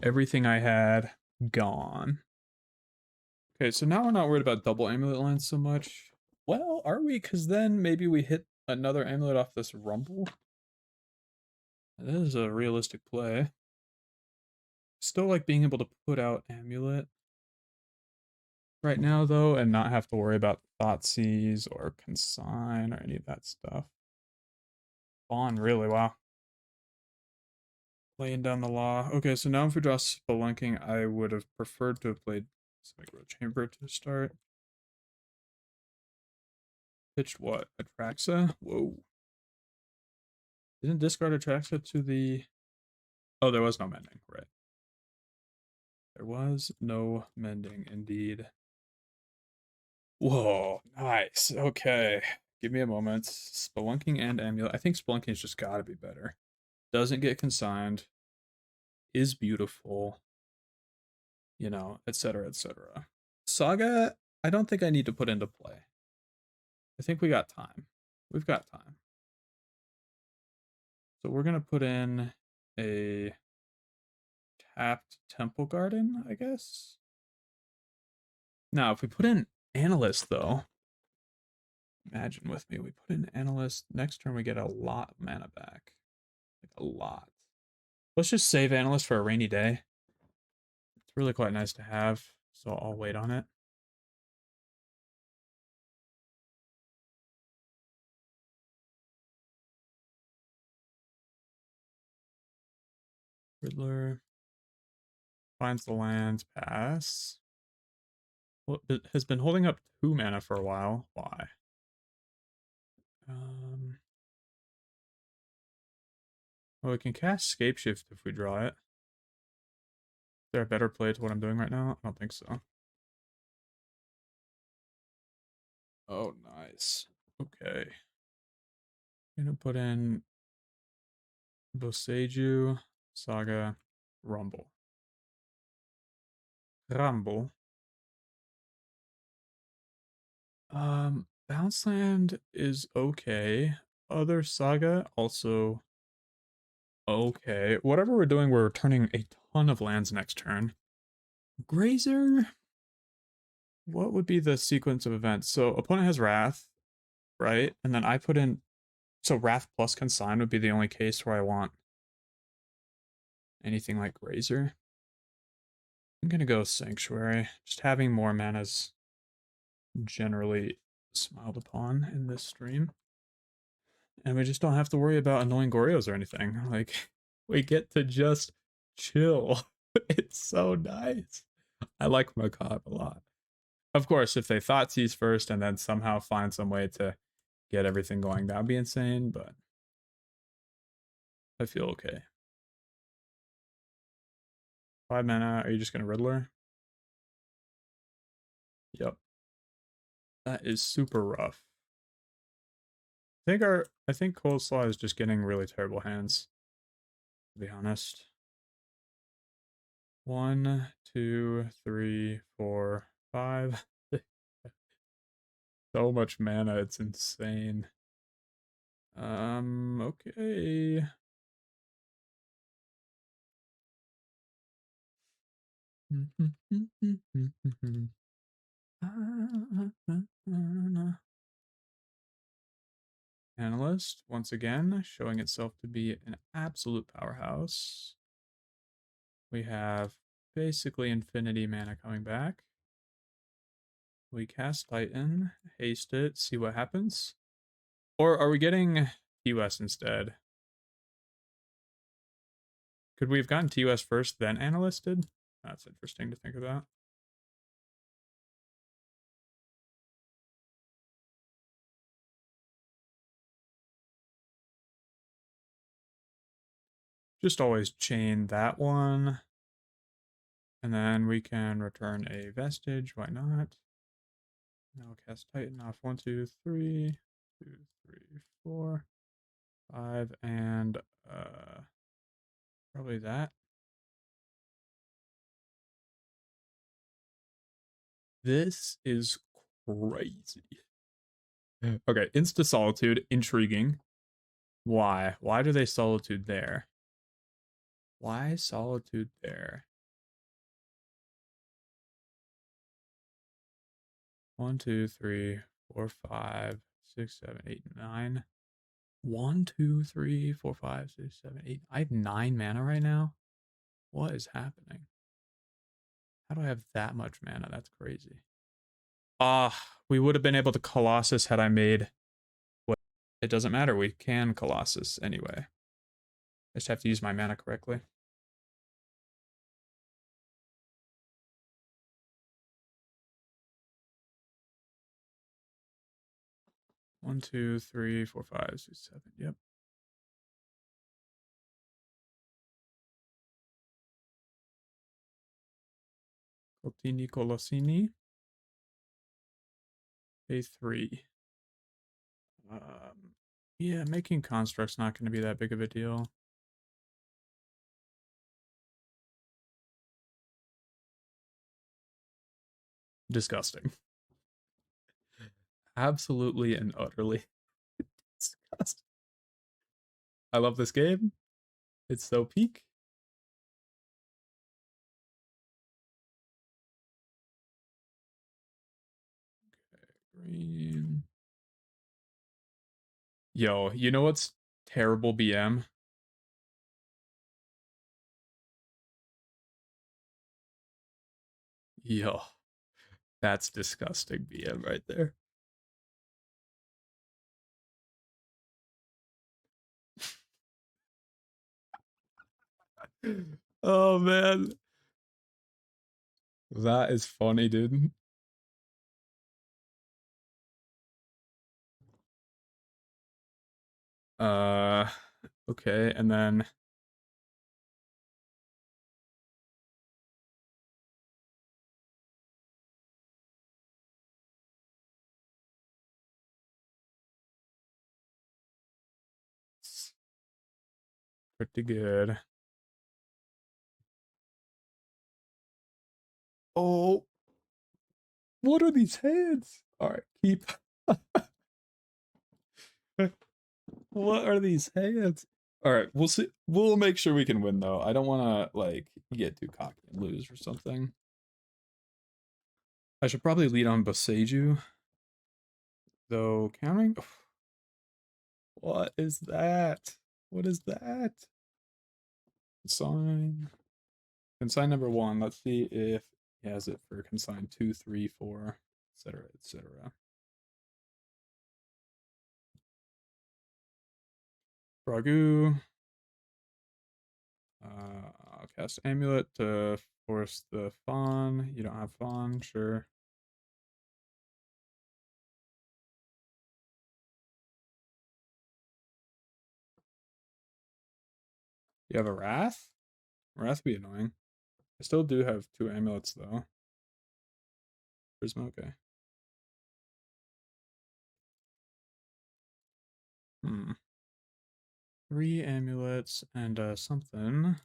Everything I had, gone. Okay, so now we're not worried about double amulet lines so much. Well, are we? Because then maybe we hit another amulet off this Rumble. That is a realistic play. Still like being able to put out amulet right now, though, and not have to worry about Thoughtseize or Consign or any of that stuff. Fawn, really, wow. Laying down the law. Okay, so now if we draw Spelunking, I would have preferred to have played Simic Chamber to start. Pitched what? Atraxa? Whoa. Didn't discard Atraxa to the... Oh, there was no mending, right. There was no mending, indeed. Whoa, nice. Okay. Give me a moment. Spelunking and Amulet. I think Spelunking's just gotta be better. Doesn't get consigned. Is beautiful. You know, etc., etc. Saga, I don't think I need to put into play. I think we got time. We've got time. So we're going to put in a tapped Temple Garden, I guess. Now, if we put in Analyst, though, imagine with me, we put in Analyst, next turn we get a lot of mana back. Like a lot. Let's just save Analyst for a rainy day. It's really quite nice to have, so I'll wait on it. Riddler finds the lands, pass. Well, it has been holding up 2 mana for a while. Why? Well, we can cast Scapeshift if we draw it. Is there a better play to what I'm doing right now? I don't think so. Oh, nice. Okay. Gonna put in Boseiju, Saga, Rumble. Rumble. Bounce land is okay. Other Saga also okay. Whatever we're doing, we're returning a ton of lands next turn. Grazer. What would be the sequence of events? So opponent has Wrath, right? And then I put in, so Wrath plus Consign would be the only case where I want anything like Grazer. I'm gonna go Sanctuary. Just having more mana is generally smiled upon in this stream. And we just don't have to worry about annoying Goryos or anything. Like, we get to just chill. It's so nice. I like Macabre a lot. Of course, if they Thoughtseize first and then somehow find some way to get everything going, that would be insane, but I feel okay. 5 mana, are you just gonna Riddler? Yep. That is super rough. I think Kollslaw is just getting really terrible hands, to be honest. 1, 2, 3, 4, 5. So much mana, it's insane. Okay. Analyst, once again, showing itself to be an absolute powerhouse. We have basically infinity mana coming back. We cast Titan, haste it, see what happens. Or are we getting TOS instead? Could we have gotten TOS first, then Analysted? That's interesting to think about. Just always chain that one. And then we can return a Vestige, why not? Now cast Titan off 1, 2, 3, 2, 3, 4, 5, and probably that. This is crazy. Okay, Insta Solitude, intriguing. Why? Why do they Solitude there? Why Solitude there? 1, 2, 3, 4, 5, 6, 7, 8, 9. 1, 2, 3, 4, 5, 6, 7, 8. I have 9 mana right now. What is happening? How do I have that much mana? That's crazy. We would have been able to Colossus had I made what. It doesn't matter. We can Colossus anyway. I just have to use my mana correctly. One, 2, 3, 4, 5, 6, 7. Yep. Coltini Colossini. A3. Yeah, making construct's not going to be that big of a deal. Disgusting. Absolutely and utterly disgusting. I love this game. It's so peak. Okay, green. Yo, you know what's terrible BM? Yo, that's disgusting BM right there. Oh man. That is funny, dude. Okay, and then pretty good. Oh, what are these hands? All right, keep. What are these hands? All right, we'll see. We'll make sure we can win though. I don't want to like get too cocky and lose or something. I should probably lead on Boseiju, though. Counting. What is that? What is that? Consign. Consign number 1. Let's see if he has it for consign 2, 3, 4, etc., etc. Ragu. I'll cast Amulet to force the Fawn. You don't have Fawn, sure. You have a Wrath? Wrath would be annoying. I still do have 2 amulets though. Prisma, okay. 3 amulets and something.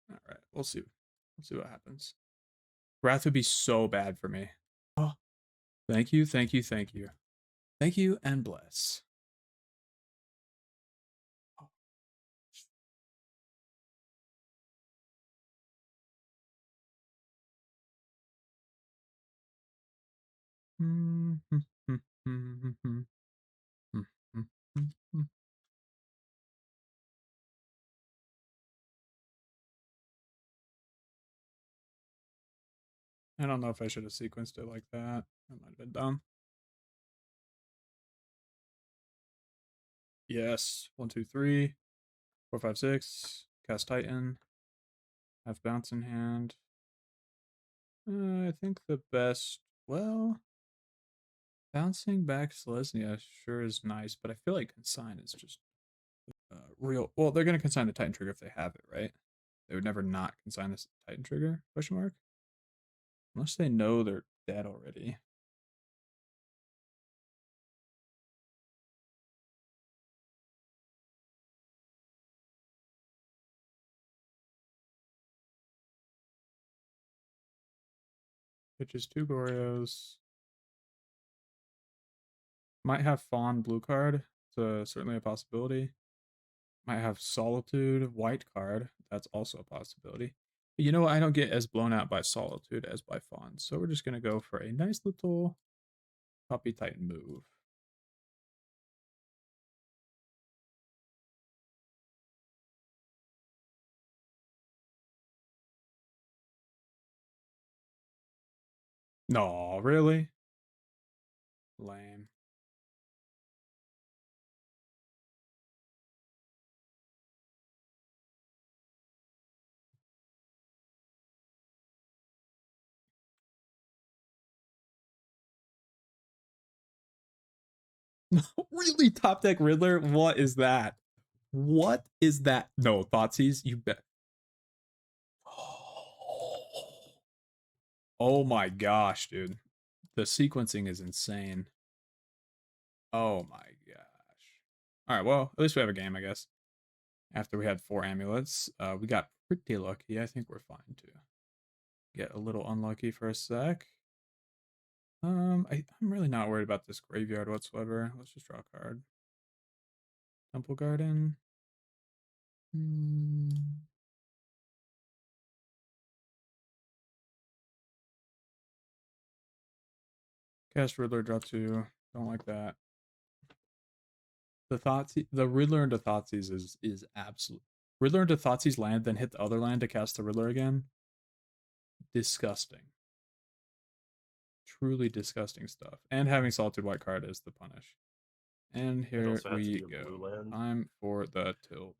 Alright, we'll see. We'll see what happens. Wrath would be so bad for me. Oh, thank you, thank you, thank you. Thank you and bless. I don't know if I should have sequenced it like that. That might have been dumb. Yes. 1, 2, 3, 4, 5, 6. Cast Titan. Have bounce in hand. I think the best. Well, bouncing back Selesnya sure is nice, but I feel like consign is just real. Well, they're gonna consign the Titan trigger if they have it, right? They would never not consign this Titan trigger? Question mark. Unless they know they're dead already. Which is 2 Goryos. Might have Fawn blue card. It's certainly a possibility. Might have Solitude white card. That's also a possibility. But you know what? I don't get as blown out by Solitude as by Fawn. So we're just going to go for a nice little Puppy Titan move. No, really? Lame. Really? Top deck Riddler? What is that? What is that? No, Thoughtseize? You bet. Oh my gosh, dude. The sequencing is insane. Oh my gosh. Alright, well, at least we have a game, I guess. After we had 4 amulets, we got pretty lucky. I think we're fine to get a little unlucky for a sec. I'm really not worried about this graveyard whatsoever. Let's just draw a card. Temple Garden. Cast Riddler, draw 2. Don't like that. The Riddler into Thoughtseize is absolute. Riddler into Thoughtseize land, then hit the other land to cast the Riddler again. Disgusting. truly disgusting stuff. And having Salted White card is the punish. And here also has to we be a blue go. land. Time for the tilt.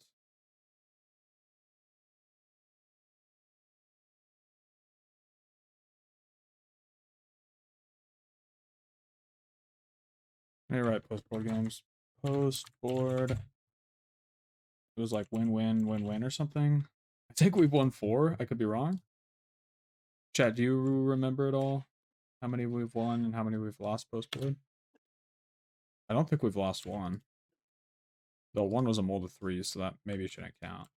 You're right, post-board games. Post-board. It was like win-win, win-win or something. I think we've won 4. I could be wrong. Chat, do you remember at all how many we've won and how many we've lost post-board? I don't think we've lost 1. Though 1 was a mold of 3, so that maybe shouldn't count.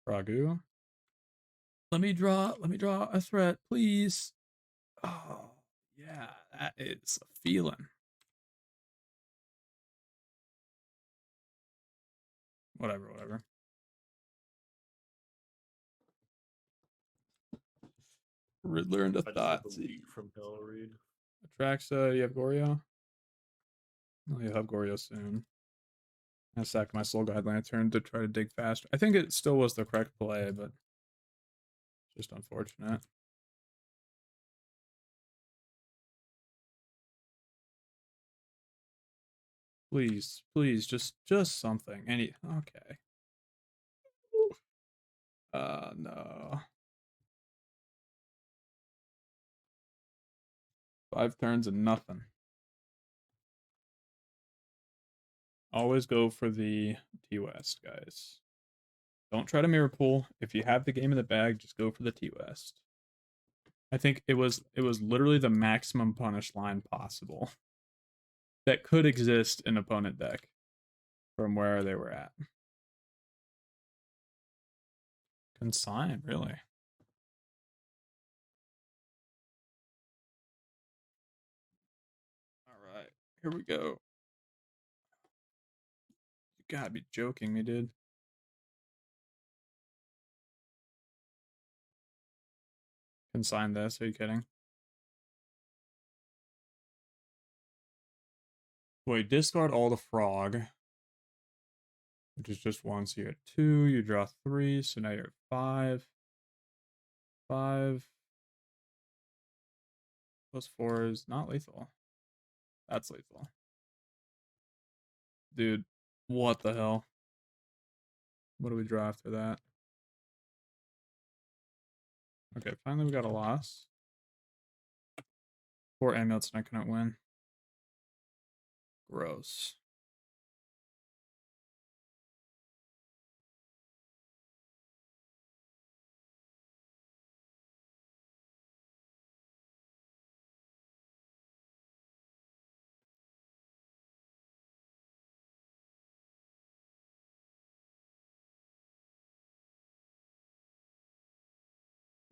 Ragu. Let me draw a threat, please. Oh, yeah, that is a feeling. Whatever. Riddler into Thoughtseize. From Hell Read. Atraxa, you have Goryo? Oh, you'll have Goryo soon. I sacked my Soul Guide Lantern to try to dig faster. I think it still was the correct play, but just unfortunate. Please, just something. Okay. No. 5 turns and nothing. Always go for the T-West, guys. Don't try to Mirrorpool. If you have the game in the bag, just go for the T-West. I think it was literally the maximum punish line possible that could exist in opponent deck from where they were at. Consign, really. All right, here we go. You gotta be joking me, dude. Consign this, are you kidding? Wait, discard all the frog, which is just 1, so you're at 2, you draw 3, so now you're at 5. 5 plus 4 is not lethal. That's lethal. Dude, what the hell? What do we draw after that? Okay, finally we got a loss. 4 amulets and I couldn't win. Gross.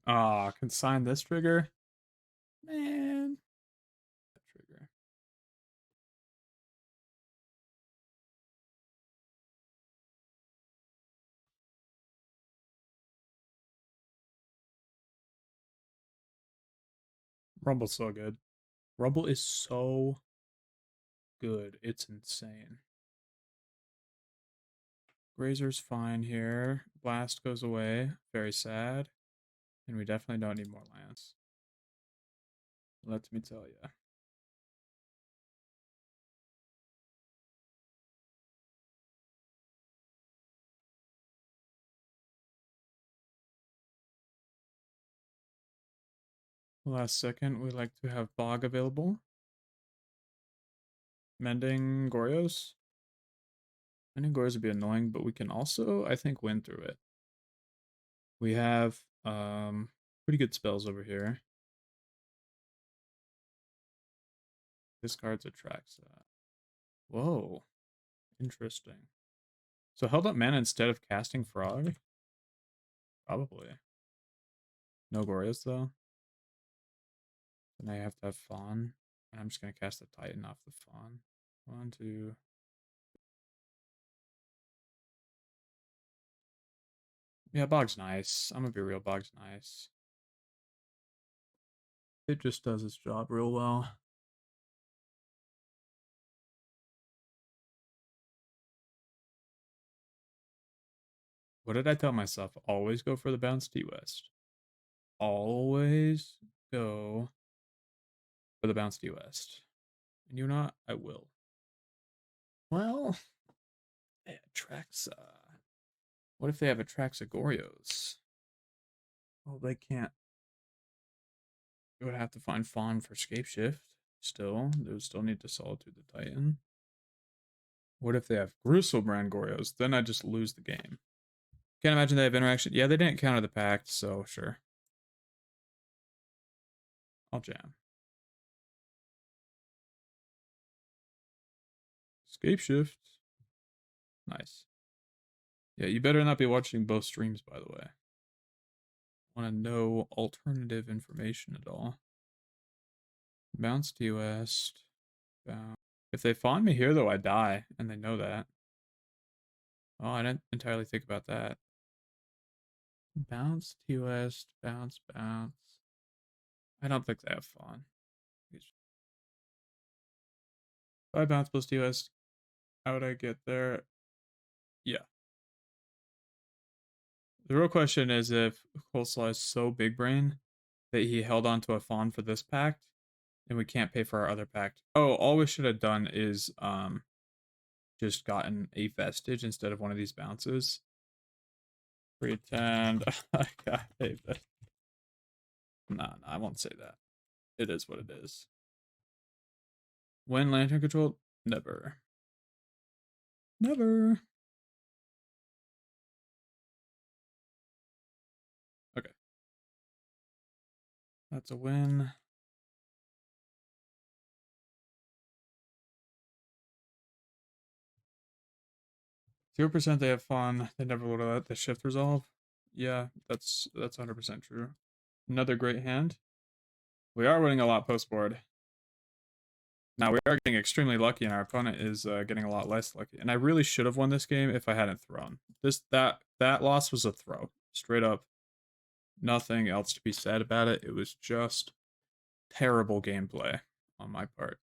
Ah, consign this trigger? Man. That trigger. Rumble's so good. Rumble is so good. It's insane. Grazer's fine here. Blast goes away. Very sad. And we definitely don't need more lands. Let me tell you. Last second, we like to have Bog available. Mending Goryos. Mending Goryos would be annoying, but we can also, I think, win through it. We have pretty good spells over here. This card's attracts that. Whoa. Interesting. So held up mana instead of casting Frog? Probably. No Goryos, though. Then I have to have Fawn. And I'm just going to cast the Titan off the Fawn. 1, 2. Yeah, Bog's nice. I'm going to be real. Bog's nice. It just does its job real well. What did I tell myself? Always go for the bounce T-West. Always go for the bounce T-West. And you're not, I will. Well, they attracts, what if they have Atraxa Goryos? Well, they can't. You would have to find Fawn for Scapeshift. Still, they would still need to Solitude the Titan. What if they have Griselbrand Goryos? Then I just lose the game. Can't imagine they have interaction. Yeah, they didn't counter the Pact, so sure. I'll jam. Scapeshift. Nice. Yeah, you better not be watching both streams, by the way. Want to know alternative information at all. Bounce to West. Bounce. If they fawn me here, though, I die, and they know that. Oh, I didn't entirely think about that. Bounce to West. Bounce, bounce. I don't think they have fawn. If I bounce plus T West, how would I get there? Yeah. The real question is if Kollslaw is so big brain that he held on to a fawn for this pact, and we can't pay for our other pact. Oh, all we should have done is just gotten a vestige instead of one of these bounces. Pretend I got a vestige. Nah, I won't say that. It is what it is. When lantern control? Never. Never. Okay. That's a win. %, they have fun. They never would have let the shift resolve. Yeah, that's 100% true. Another great hand. We are winning a lot post board. Now we are getting extremely lucky, and our opponent is getting a lot less lucky. And I really should have won this game if I hadn't thrown. That loss was a throw, straight up. Nothing else to be said about it. It was just terrible gameplay on my part.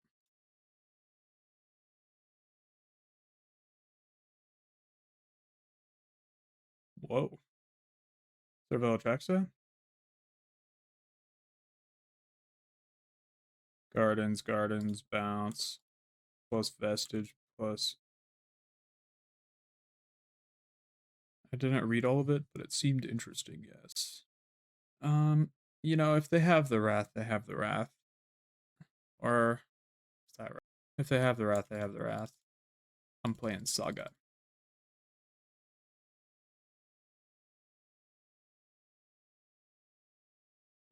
Whoa. Cervelle Atraxa? Gardens, bounce, plus vestige, plus... I didn't read all of it, but it seemed interesting, yes. You know, if they have the Wrath, they have the Wrath. Or, is that right? If they have the Wrath, they have the Wrath. I'm playing Saga.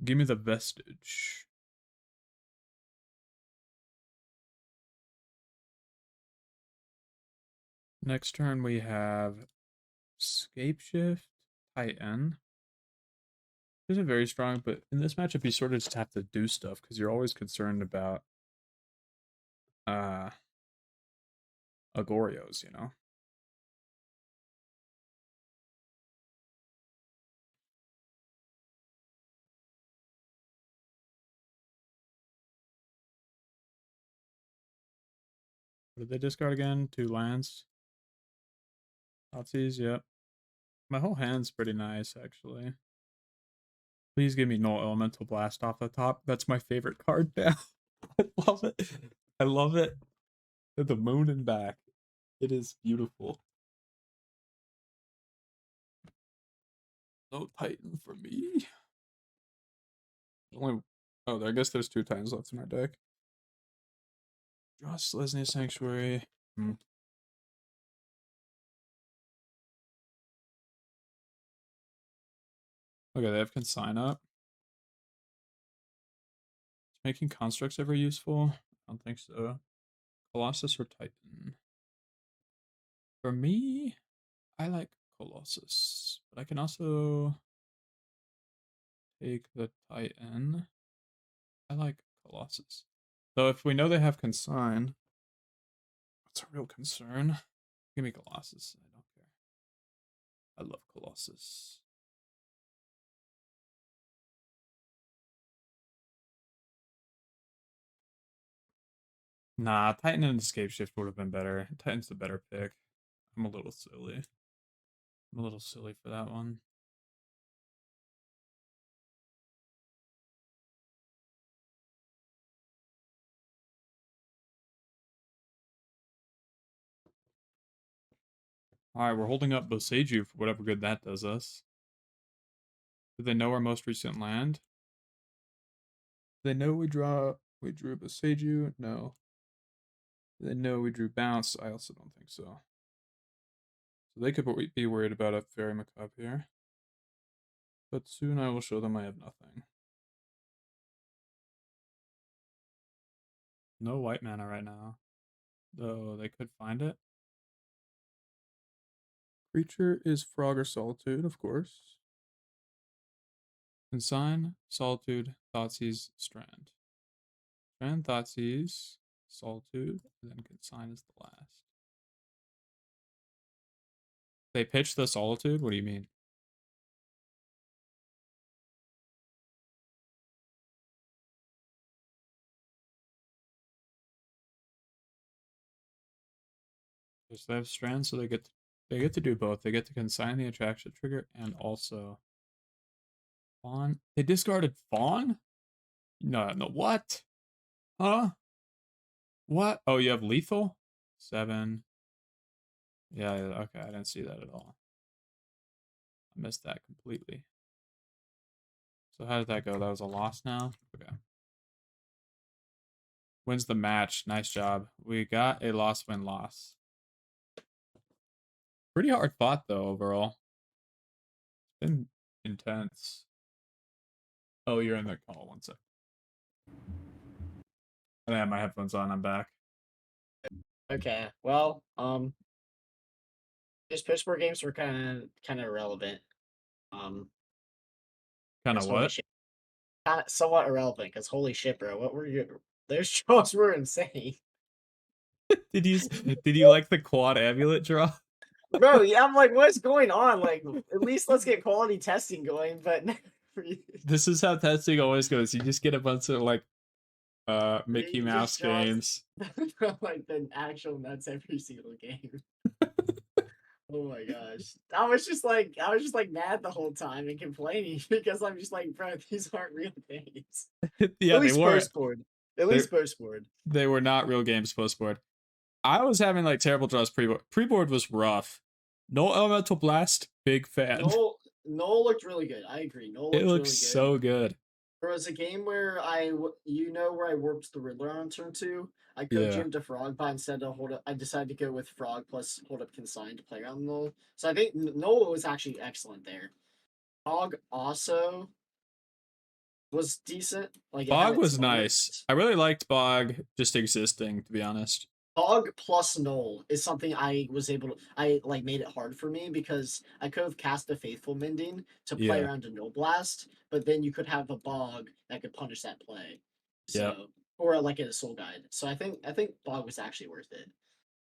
Give me the vestige. Next turn we have Scapeshift, Titan. Isn't very strong, but in this matchup you sort of just have to do stuff because you're always concerned about Goryos, you know. What did they discard again? 2 lands. Nazis, yep. My whole hand's pretty nice, actually. Please give me Null Elemental Blast off the top. That's my favorite card now. I love it. I love it. The moon and back. It is beautiful. No Titan for me. Only. Oh, I guess there's 2 Titans left in our deck. Just Lesney Sanctuary. Okay, they have Consign up. Is making constructs ever useful? I don't think so. Colossus or Titan? For me, I like Colossus, but I can also take the Titan. I like Colossus. So if we know they have Consign, what's a real concern? Give me Colossus. I don't care. I love Colossus. Nah, Titan and Scapeshift would have been better. Titan's the better pick. I'm a little silly. I'm a little silly for that one. Alright, we're holding up Boseiju for whatever good that does us. Do they know our most recent land? Do they know we drew Boseiju? No. Do they know we drew Bounce? I also don't think so. So they could be worried about a Fairy Macabre here. But soon I will show them I have nothing. No white mana right now. Though they could find it. Creature is Frog or Solitude, of course. Consign, Solitude, Thoughtseize, Strand. Strand, Thoughtseize, Solitude, and then Consign is the last. They pitched the Solitude? What do you mean? So they have Strand, so they get to do both. They get to consign the attraction trigger and also Fawn. They discarded Fawn? No, what? Huh? What? Oh, you have lethal? 7. Yeah, okay, I didn't see that at all. I missed that completely. So how did that go? That was a loss now? Okay. Wins the match. Nice job. We got a loss-win-loss. Pretty hard fought, though, overall. It's been intense. Oh, you're in the call. 1 sec. I have my headphones on. I'm back. Okay. Well, these Pittsburgh games were kind of irrelevant. Kind of Holy what? shit. Kind of somewhat irrelevant because holy shit, bro, what were you? Those draws were insane. Did you like the quad amulet draw? Bro, yeah, I'm like, what's going on? Like, at least let's get quality testing going. But this is how testing always goes. You just get a bunch of like Mickey Mouse games. Like the actual nuts every single game. Oh my gosh. I was just like mad the whole time and complaining because I'm just like, bro, these aren't real games. Yeah, at least they were. post-board. At least post-board. They were not real games post-board. I was having like terrible draws pre-board. Pre-board was rough. No Elemental Blast, big fan. Null looked really good. I agree. Null looked it looks really good. So good. There was a game where where I warped the Riddler on turn 2. I could jam to Frog, but instead of hold up, I decided to go with Frog plus hold up Consign to play around Null. So I think Null was actually excellent there. Frog also was decent. Like Bog was nice. I really liked Bog just existing, to be honest. Bog plus Null is something I was able to. I like made it hard for me because I could have cast a Faithful Mending to play around a Null Blast, but then you could have a Bog that could punish that play. So or like a Soul Guide. So I think Bog was actually worth it.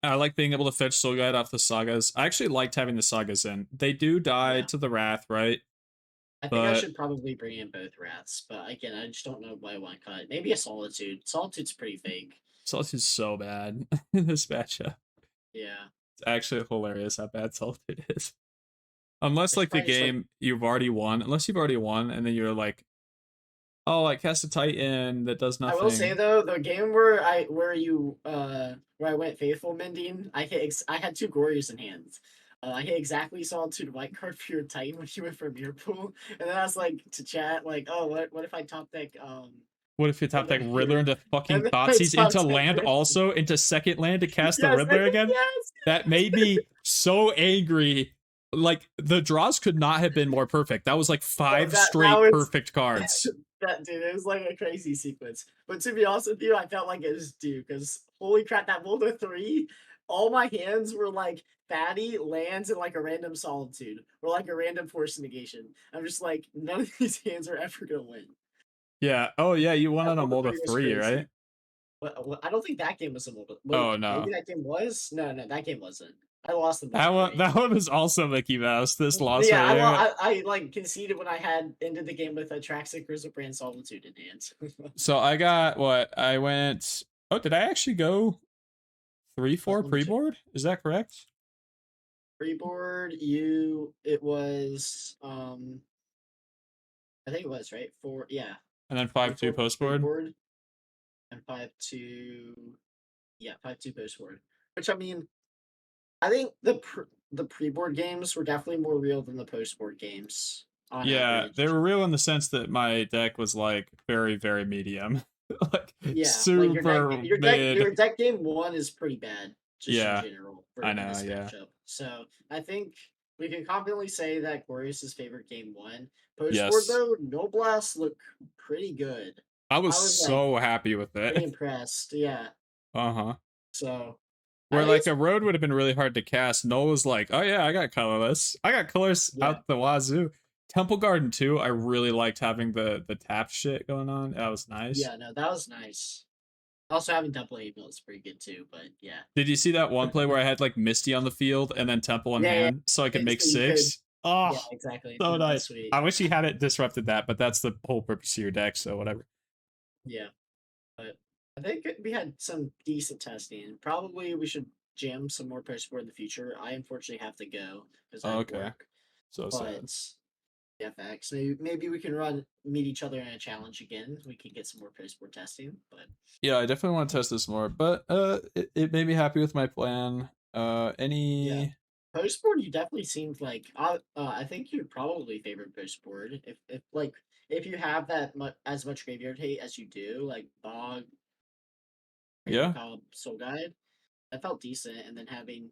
I like being able to fetch Soul Guide off the Sagas. I actually liked having the Sagas in. They do die to the Wrath, right? I think I should probably bring in both Wraths, but again, I just don't know why one cut. Maybe a Solitude. Solitude's pretty fake. Solitude's so bad in this matchup. Yeah. It's actually hilarious how bad Solitude is. Unless like the game you've already won, and then you're like, oh, I cast a Titan that does nothing. I will say though, the game where I went Faithful Mending, I had 2 Goryos in hand. I hit exactly Solitude white card for your Titan when you went for Mirrorpool, and then I was like to chat like, oh, what if I top deck What if you top deck Riddler into fucking Thoughtseize into land also into second land to cast the Riddler again? Yes. That made me so angry. Like the draws could not have been more perfect. That was like 5 straight perfect cards. That dude, it was like a crazy sequence. But to be honest with you, I felt like it was due because holy crap, that Boulder 3, all my hands were like fatty lands and like a random Solitude or like a random Force Negation. I'm just like, none of these hands are ever gonna win. Yeah. Oh yeah, you won on a Molda 3, right? Well, I don't think that game was a Molda. Oh no, maybe that game was. No, that game wasn't. I lost the that one was also Mickey Mouse. This loss. Yeah, I like conceded when I had ended the game with a Traxic Grizzle Brand Solitude in hand. So I got what I went. Oh, did I actually go 3-4 pre-board? Is that correct? Pre-board, it was I think it was right And then 5-2 post board. pre-board and 5-2 5-2 post board. Which I mean, I think the pre-board games were definitely more real than the post board games on Yeah, average. they were real in the sense that my deck was like very, very medium. Like super like your mid. deck game one is pretty bad, just Yeah, in general I in know, this yeah. matchup. So I think we can confidently say that Glorious's favorite game one. Post board Yes. though, No Blast looked pretty good. I was like, so happy with pretty it. impressed. Yeah. Uh-huh. So Where think like it's- a road would have been really hard to cast. Noel was like, "Oh yeah, I got colorless. I got colors Yeah. out the wazoo." Temple Garden too. I really liked having the tap shit going on. That was nice. Yeah, no, that was nice. Also having double email is pretty good too, but yeah. Did you see that one play where I had like Misty on the field and then Temple in Yeah, yeah. hand so I could make So you 6? Oh, Yeah, exactly. so No, that's nice. sweet. I wish he had it disrupted that, but that's the whole purpose of your deck, so whatever. Yeah. But I think we had some decent testing. Probably we should jam some more post board in the future. I unfortunately have to go because I have work. So sad. But FX. Maybe we can meet each other in a challenge again. We can get some more post board testing. But Yeah, I definitely want to test this more, but it made me happy with my plan. Post board, you definitely seemed like I think you probably favored post board if you have as much graveyard hate as you do, like Bog, Yeah, Soul Guide, that felt decent, and then having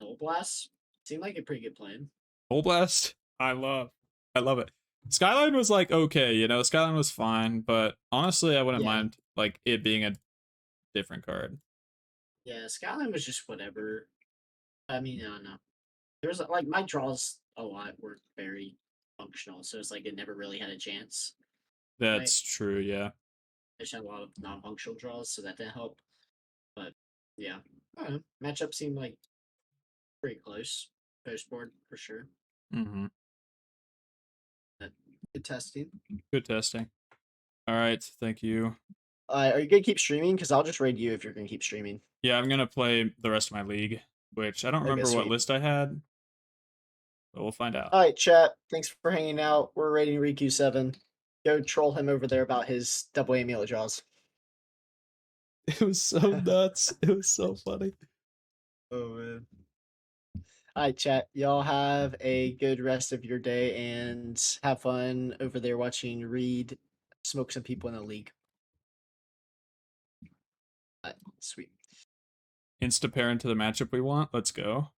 Soul Blast seemed like a pretty good plan. Full Blast, I love it. Skyline was like okay, you know, Skyline was fine, but honestly, I wouldn't mind like it being a different card. Yeah, Skyline was just whatever. I mean, I don't know. There's like my draws a lot were very functional, so it's like it never really had a chance. That's true, yeah. I just had a lot of non-functional draws, so that didn't help. But yeah, I don't know. Matchup seemed like pretty close. Post board for sure. Mm-hmm. Good testing. Good testing. All right, thank you. Are you gonna keep streaming? Because I'll just raid you if you're gonna keep streaming. Yeah, I'm gonna play the rest of my league, which I don't remember what sweet. list I had, but we'll find out. All right, chat. Thanks for hanging out. We're raiding Riku 7. Go troll him over there about his double amulet draws. It was so nuts. It was so funny. Oh man. All right, chat. Y'all have a good rest of your day and have fun over there watching Reed smoke some people in the league. Sweet. Insta pair into the matchup we want. Let's go.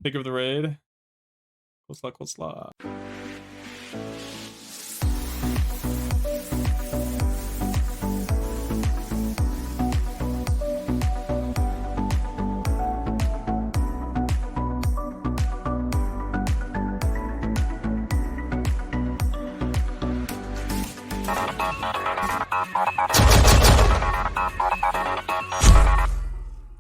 Pick of the raid. Kollslaw.